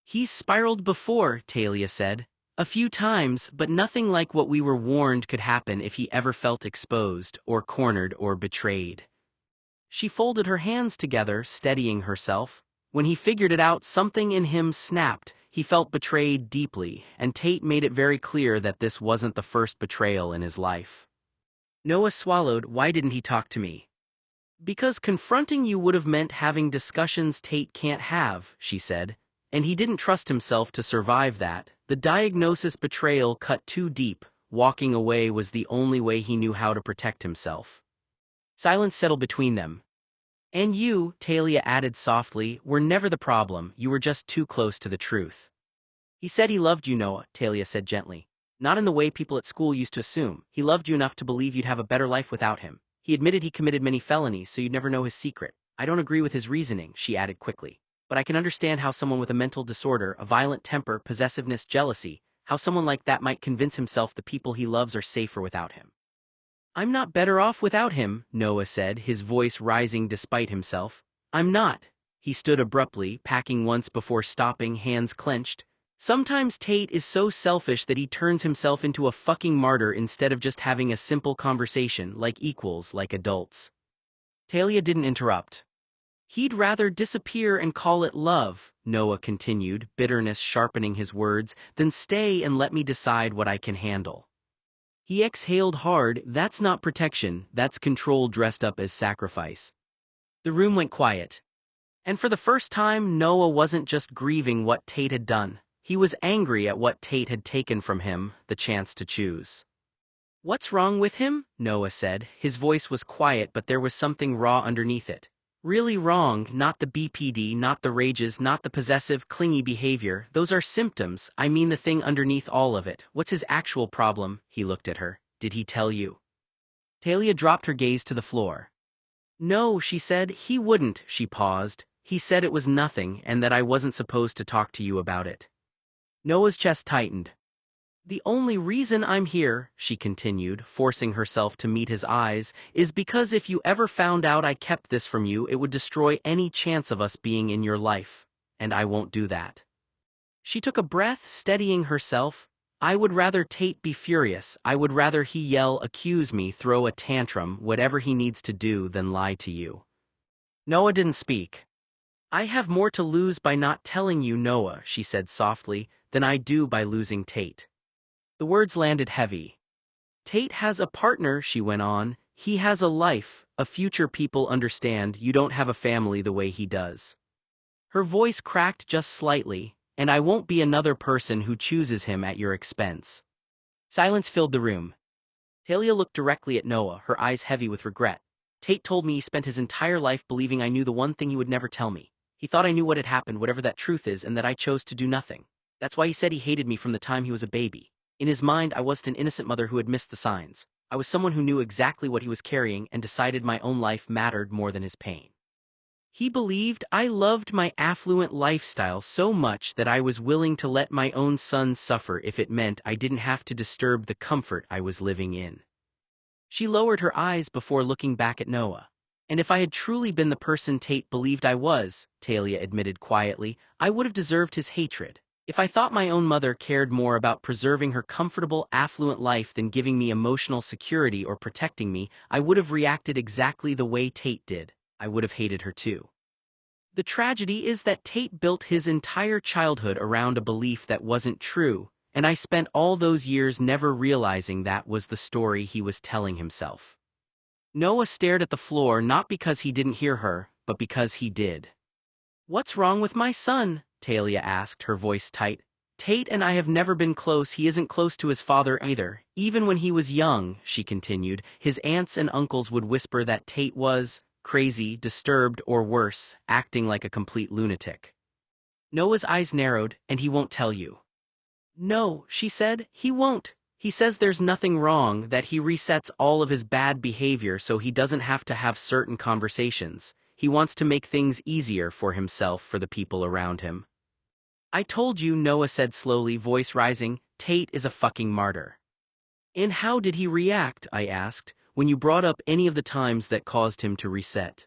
He's spiraled before, Talia said. A few times, but nothing like what we were warned could happen if he ever felt exposed, or cornered, or betrayed. She folded her hands together, steadying herself. When he figured it out, something in him snapped. He felt betrayed deeply, and Tate made it very clear that this wasn't the first betrayal in his life. Noah swallowed. Why didn't he talk to me? Because confronting you would have meant having discussions Tate can't have, she said, and he didn't trust himself to survive that. The diagnosis betrayal cut too deep. Walking away was the only way he knew how to protect himself. Silence settled between them. And you, Talia added softly, were never the problem. You were just too close to the truth. He said he loved you, Noah, Talia said gently. Not in the way people at school used to assume. He loved you enough to believe you'd have a better life without him. He admitted he committed many felonies, so you'd never know his secret. I don't agree with his reasoning, she added quickly. But I can understand how someone with a mental disorder, a violent temper, possessiveness, jealousy, how someone like that might convince himself the people he loves are safer without him. I'm not better off without him, Noah said, his voice rising despite himself. I'm not. He stood abruptly, packing once before stopping, hands clenched. Sometimes Tate is so selfish that he turns himself into a fucking martyr instead of just having a simple conversation, like equals, like adults. Talia didn't interrupt. He'd rather disappear and call it love, Noah continued, bitterness sharpening his words, than stay and let me decide what I can handle. He exhaled hard. That's not protection, that's control dressed up as sacrifice. The room went quiet. And for the first time, Noah wasn't just grieving what Tate had done. He was angry at what Tate had taken from him, the chance to choose. What's wrong with him? Noah said. His voice was quiet, but there was something raw underneath it. Really wrong, not the BPD, not the rages, not the possessive, clingy behavior. Those are symptoms. I mean the thing underneath all of it. What's his actual problem? He looked at her. Did he tell you? Talia dropped her gaze to the floor. No, she said. He wouldn't. She paused. He said it was nothing and that I wasn't supposed to talk to you about it. Noah's chest tightened. The only reason I'm here, she continued, forcing herself to meet his eyes, is because if you ever found out I kept this from you, it would destroy any chance of us being in your life. And I won't do that. She took a breath, steadying herself. I would rather Tate be furious. I would rather he yell, accuse me, throw a tantrum, whatever he needs to do, than lie to you. Noah didn't speak. I have more to lose by not telling you, Noah, she said softly, than I do by losing Tate. The words landed heavy. Tate has a partner, she went on. He has a life, a future. People understand you don't have a family the way he does. Her voice cracked just slightly, and I won't be another person who chooses him at your expense. Silence filled the room. Talia looked directly at Noah, her eyes heavy with regret. Tate told me he spent his entire life believing I knew the one thing he would never tell me. He thought I knew what had happened, whatever that truth is, and that I chose to do nothing. That's why he said he hated me from the time he was a baby. In his mind, I wasn't an innocent mother who had missed the signs. I was someone who knew exactly what he was carrying and decided my own life mattered more than his pain. He believed I loved my affluent lifestyle so much that I was willing to let my own son suffer if it meant I didn't have to disturb the comfort I was living in. She lowered her eyes before looking back at Noah. And if I had truly been the person Tate believed I was, Talia admitted quietly, I would have deserved his hatred. If I thought my own mother cared more about preserving her comfortable, affluent life than giving me emotional security or protecting me, I would have reacted exactly the way Tate did. I would have hated her too. The tragedy is that Tate built his entire childhood around a belief that wasn't true, and I spent all those years never realizing that was the story he was telling himself. Noah stared at the floor not because he didn't hear her, but because he did. What's wrong with my son? Talia asked, her voice tight. Tate and I have never been close. He isn't close to his father either. Even when he was young, she continued, his aunts and uncles would whisper that Tate was crazy, disturbed, or worse, acting like a complete lunatic. Noah's eyes narrowed. And he won't tell you? No, she said, he won't. He says there's nothing wrong, that he resets all of his bad behavior so he doesn't have to have certain conversations. He wants to make things easier for himself, for the people around him. I told you, Noah said slowly, voice rising. Tate is a fucking martyr. And how did he react, I asked, when you brought up any of the times that caused him to reset?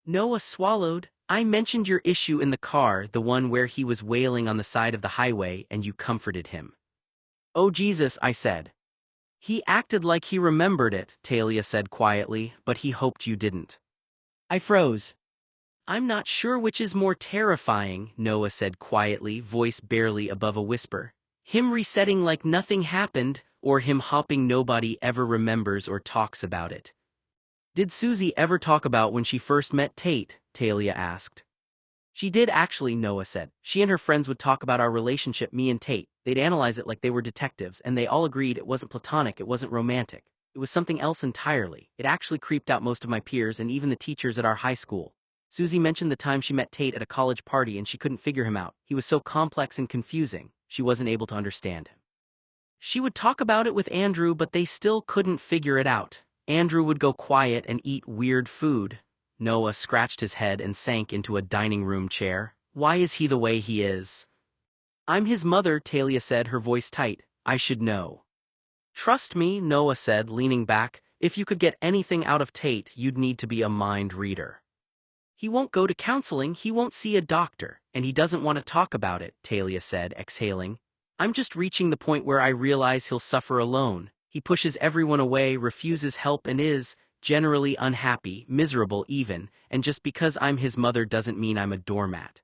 Noah swallowed. I mentioned your issue in the car, the one where he was wailing on the side of the highway, and you comforted him. Oh Jesus, I said. He acted like he remembered it, Talia said quietly, but he hoped you didn't. I froze. I'm not sure which is more terrifying, Noah said quietly, voice barely above a whisper. Him resetting like nothing happened, or him hopping nobody ever remembers or talks about it. Did Susie ever talk about when she first met Tate? Talia asked. She did actually, Noah said. She and her friends would talk about our relationship, me and Tate. They'd analyze it like they were detectives, and they all agreed it wasn't platonic, it wasn't romantic. It was something else entirely. It actually creeped out most of my peers and even the teachers at our high school. Susie mentioned the time she met Tate at a college party and she couldn't figure him out. He was so complex and confusing, she wasn't able to understand him. She would talk about it with Andrew, but they still couldn't figure it out. Andrew would go quiet and eat weird food. Noah scratched his head and sank into a dining room chair. Why is he the way he is? I'm his mother, Talia said, her voice tight. I should know. Trust me, Noah said, leaning back. If you could get anything out of Tate, you'd need to be a mind reader. He won't go to counseling, he won't see a doctor, and he doesn't want to talk about it, Talia said, exhaling. I'm just reaching the point where I realize he'll suffer alone. He pushes everyone away, refuses help, and is generally unhappy, miserable even, and just because I'm his mother doesn't mean I'm a doormat.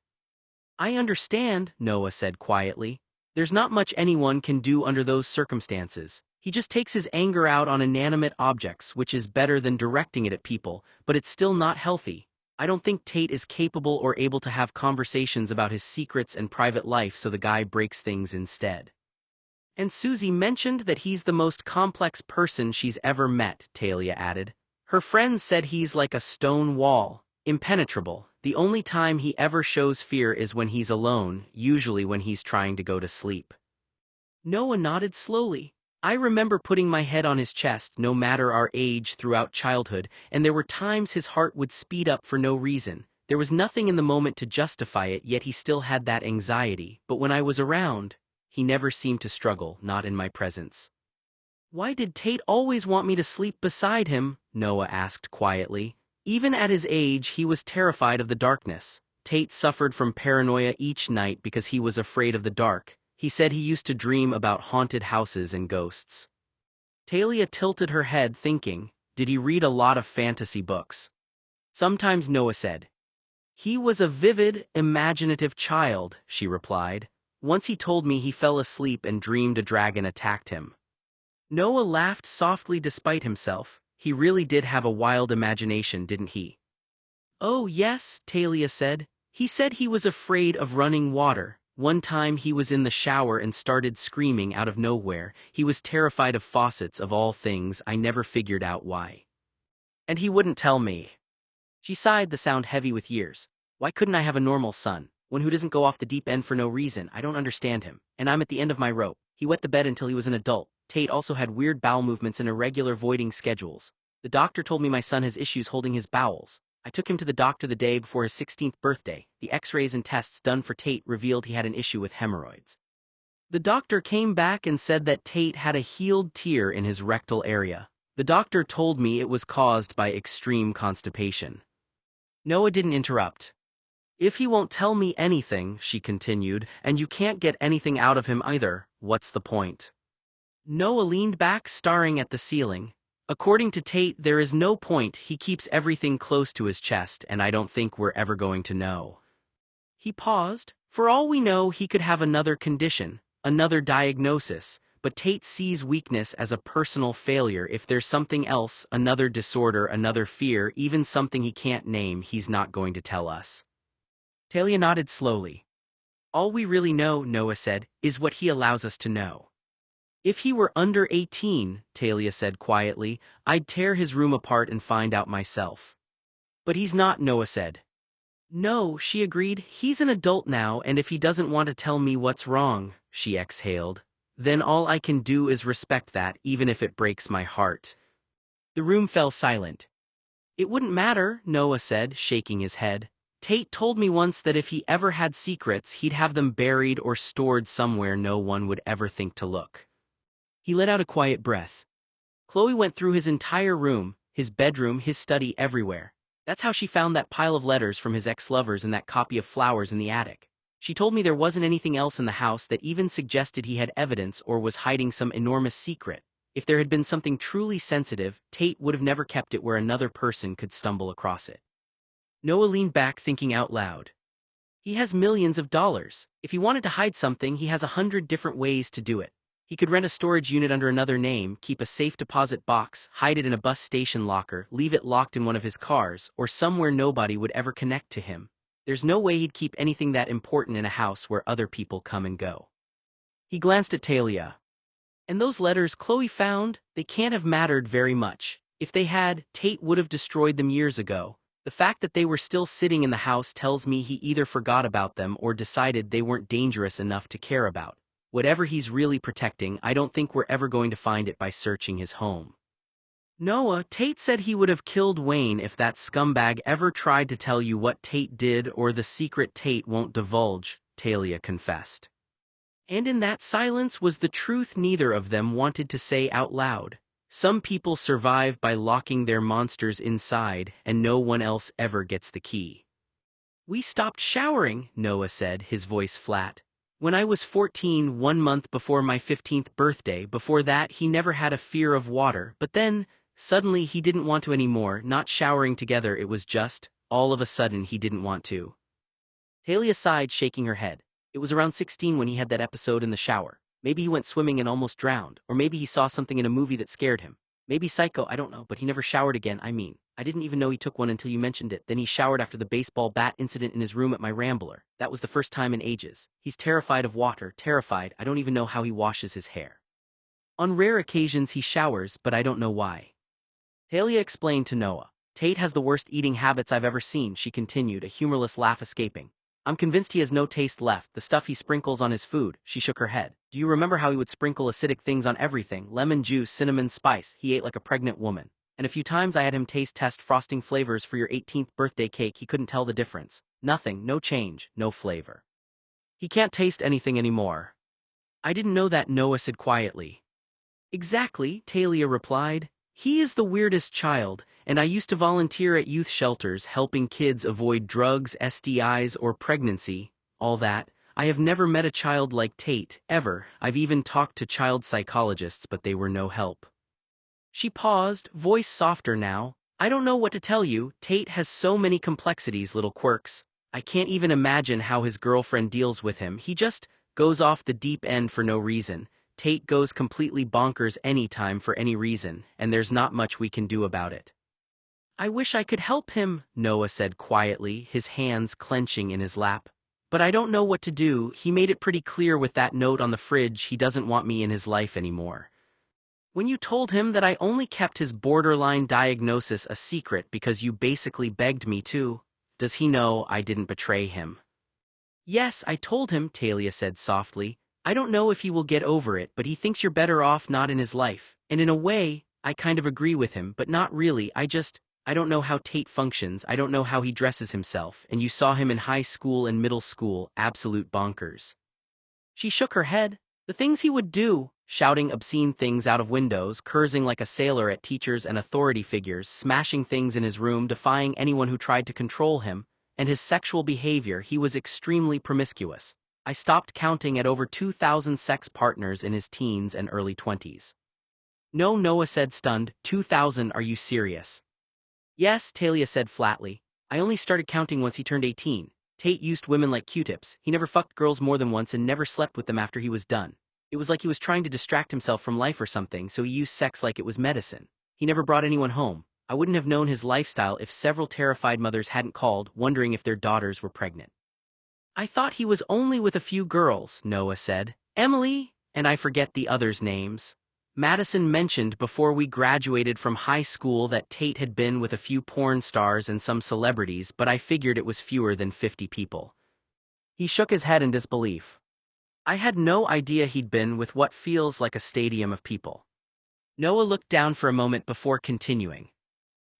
I understand, Noah said quietly. There's not much anyone can do under those circumstances. He just takes his anger out on inanimate objects, which is better than directing it at people, but it's still not healthy. I don't think Tate is capable or able to have conversations about his secrets and private life, so the guy breaks things instead. And Susie mentioned that he's the most complex person she's ever met, Talia added. Her friends said he's like a stone wall, impenetrable. The only time he ever shows fear is when he's alone, usually when he's trying to go to sleep. Noah nodded slowly. I remember putting my head on his chest, no matter our age, throughout childhood, and there were times his heart would speed up for no reason. There was nothing in the moment to justify it, yet he still had that anxiety. But when I was around, he never seemed to struggle, not in my presence. Why did Tate always want me to sleep beside him? Noah asked quietly. Even at his age, he was terrified of the darkness. Tate suffered from paranoia each night because he was afraid of the dark. He said he used to dream about haunted houses and ghosts. Talia tilted her head, thinking, did he read a lot of fantasy books? Sometimes, Noah said. He was a vivid, imaginative child, she replied. Once he told me he fell asleep and dreamed a dragon attacked him. Noah laughed softly despite himself. He really did have a wild imagination, didn't he? Oh yes, Talia said. He said he was afraid of running water. One time he was in the shower and started screaming out of nowhere. He was terrified of faucets, of all things. I never figured out why. And he wouldn't tell me. She sighed, the sound heavy with years. Why couldn't I have a normal son? One who doesn't go off the deep end for no reason. I don't understand him. And I'm at the end of my rope. He wet the bed until he was an adult. Tate also had weird bowel movements and irregular voiding schedules. The doctor told me my son has issues holding his bowels. I took him to the doctor the day before his 16th birthday. The x-rays and tests done for Tate revealed he had an issue with hemorrhoids. The doctor came back and said that Tate had a healed tear in his rectal area. The doctor told me it was caused by extreme constipation. Noah didn't interrupt. If he won't tell me anything, she continued, and you can't get anything out of him either, what's the point? Noah leaned back, staring at the ceiling. According to Tate, there is no point. He keeps everything close to his chest, and I don't think we're ever going to know. He paused. For all we know, he could have another condition, another diagnosis, but Tate sees weakness as a personal failure. If there's something else, another disorder, another fear, even something he can't name, he's not going to tell us. Talia nodded slowly. All we really know, Noah said, is what he allows us to know. If he were under 18, Talia said quietly, I'd tear his room apart and find out myself. But he's not, Noah said. No, she agreed, he's an adult now, and if he doesn't want to tell me what's wrong, she exhaled, Then all I can do is respect that, even if it breaks my heart. The room fell silent. It wouldn't matter, Noah said, shaking his head. Tate told me once that if he ever had secrets, he'd have them buried or stored somewhere no one would ever think to look. He let out a quiet breath. Chloe went through his entire room, his bedroom, his study, everywhere. That's how she found that pile of letters from his ex-lovers and that copy of flowers in the attic. She told me there wasn't anything else in the house that even suggested he had evidence or was hiding some enormous secret. If there had been something truly sensitive, Tate would have never kept it where another person could stumble across it. Noah leaned back, thinking out loud. He has millions of dollars. If he wanted to hide something, he has 100 different ways to do it. He could rent a storage unit under another name, keep a safe deposit box, hide it in a bus station locker, leave it locked in one of his cars, or somewhere nobody would ever connect to him. There's no way he'd keep anything that important in a house where other people come and go. He glanced at Talia. And those letters Chloe found, they can't have mattered very much. If they had, Tate would have destroyed them years ago. The fact that they were still sitting in the house tells me he either forgot about them or decided they weren't dangerous enough to care about. Whatever he's really protecting, I don't think we're ever going to find it by searching his home. Noah, Tate said he would have killed Wayne if that scumbag ever tried to tell you what Tate did or the secret Tate won't divulge, Talia confessed. And in that silence was the truth neither of them wanted to say out loud. Some people survive by locking their monsters inside, and no one else ever gets the key. We stopped showering, Noah said, his voice flat. When I was 14, 1 month before my 15th birthday. Before that, he never had a fear of water, but then, suddenly he didn't want to anymore, not showering together, it was just, all of a sudden he didn't want to. Talia sighed, shaking her head. It was around 16 when he had that episode in the shower. Maybe he went swimming and almost drowned, or maybe he saw something in a movie that scared him. Maybe psycho, I don't know, but he never showered again. I didn't even know he took one until you mentioned it. Then he showered after the baseball bat incident in his room at my Rambler. That was the first time in ages. He's terrified of water, terrified. I don't even know how he washes his hair. On rare occasions he showers, but I don't know why. Talia explained to Noah. Tate has the worst eating habits I've ever seen, she continued, a humorless laugh escaping. I'm convinced he has no taste left, the stuff he sprinkles on his food. She shook her head. Do you remember how he would sprinkle acidic things on everything? Lemon juice, cinnamon, spice. He ate like a pregnant woman. And a few times I had him taste test frosting flavors for your 18th birthday cake. He couldn't tell the difference. Nothing, no change, no flavor. He can't taste anything anymore. I didn't know that, Noah said quietly. Exactly, Talia replied. He is the weirdest child, and I used to volunteer at youth shelters helping kids avoid drugs, STIs, or pregnancy, all that. I have never met a child like Tate, ever. I've even talked to child psychologists, but they were no help. She paused, voice softer now. I don't know what to tell you. Tate has so many complexities, little quirks. I can't even imagine how his girlfriend deals with him. He just goes off the deep end for no reason. Tate goes completely bonkers anytime for any reason, and there's not much we can do about it. I wish I could help him, Noah said quietly, his hands clenching in his lap. But I don't know what to do. He made it pretty clear with that note on the fridge he doesn't want me in his life anymore. When you told him that I only kept his borderline diagnosis a secret because you basically begged me to, does he know I didn't betray him? Yes, I told him, Talia said softly. I don't know if he will get over it, but he thinks you're better off not in his life. And in a way, I kind of agree with him, but not really. I don't know how Tate functions. I don't know how he dresses himself. And you saw him in high school and middle school, absolute bonkers. She shook her head. The things he would do, shouting obscene things out of windows, cursing like a sailor at teachers and authority figures, smashing things in his room, defying anyone who tried to control him, and his sexual behavior, he was extremely promiscuous. I stopped counting at over 2,000 sex partners in his teens and early 20s. No, Noah said stunned. 2,000, are you serious? Yes, Talia said flatly. I only started counting once he turned 18. Tate used women like Q-tips. He never fucked girls more than once and never slept with them after he was done. It was like he was trying to distract himself from life or something, so he used sex like it was medicine. He never brought anyone home. I wouldn't have known his lifestyle if several terrified mothers hadn't called, wondering if their daughters were pregnant. I thought he was only with a few girls, Noah said. Emily, and I forget the others' names. Madison mentioned before we graduated from high school that Tate had been with a few porn stars and some celebrities, but I figured it was fewer than 50 people. He shook his head in disbelief. I had no idea he'd been with what feels like a stadium of people. Noah looked down for a moment before continuing.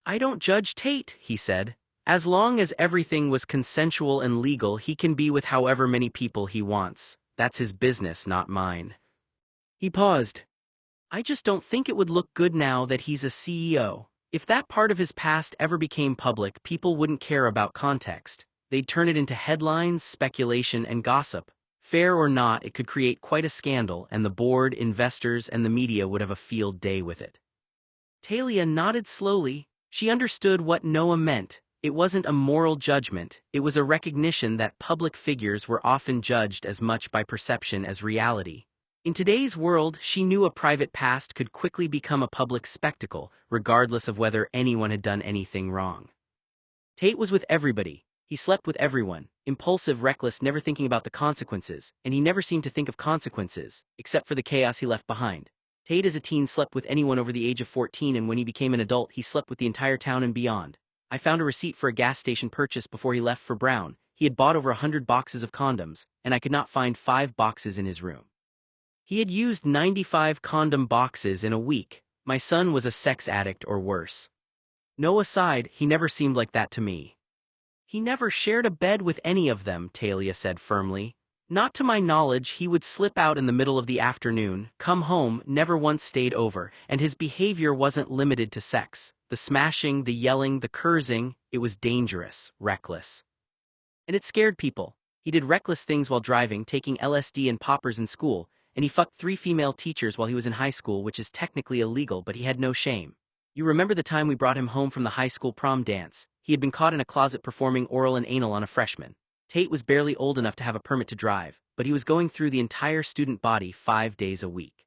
I don't judge Tate, he said. As long as everything was consensual and legal, he can be with however many people he wants. That's his business, not mine. He paused. I just don't think it would look good now that he's a CEO. If that part of his past ever became public, people wouldn't care about context. They'd turn it into headlines, speculation, and gossip. Fair or not, it could create quite a scandal, and the board, investors, and the media would have a field day with it. Talia nodded slowly. She understood what Noah meant. It wasn't a moral judgment, it was a recognition that public figures were often judged as much by perception as reality. In today's world, she knew a private past could quickly become a public spectacle, regardless of whether anyone had done anything wrong. Tate was with everybody. He slept with everyone, impulsive, reckless, never thinking about the consequences, and he never seemed to think of consequences, except for the chaos he left behind. Tate as a teen slept with anyone over the age of 14, and when he became an adult he slept with the entire town and beyond. I found a receipt for a gas station purchase before he left for Brown. He had bought over 100 boxes of condoms, and I could not find 5 boxes in his room. He had used 95 condom boxes in a week. My son was a sex addict or worse. Noah sighed. He never seemed like that to me. He never shared a bed with any of them, Talia said firmly. Not to my knowledge. He would slip out in the middle of the afternoon, come home, never once stayed over, and his behavior wasn't limited to sex. The smashing, the yelling, the cursing, it was dangerous, reckless. And it scared people. He did reckless things while driving, taking LSD and poppers in school, and he fucked 3 female teachers while he was in high school, which is technically illegal, but he had no shame. You remember the time we brought him home from the high school prom dance? He had been caught in a closet performing oral and anal on a freshman. Tate was barely old enough to have a permit to drive, but he was going through the entire student body 5 days a week.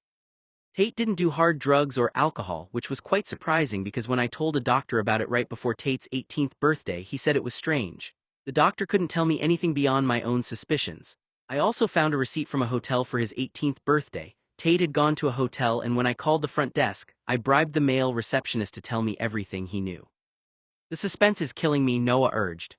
Tate didn't do hard drugs or alcohol, which was quite surprising because when I told a doctor about it right before Tate's 18th birthday, he said it was strange. The doctor couldn't tell me anything beyond my own suspicions. I also found a receipt from a hotel for his 18th birthday. Tate had gone to a hotel, and when I called the front desk, I bribed the male receptionist to tell me everything he knew. The suspense is killing me, Noah urged.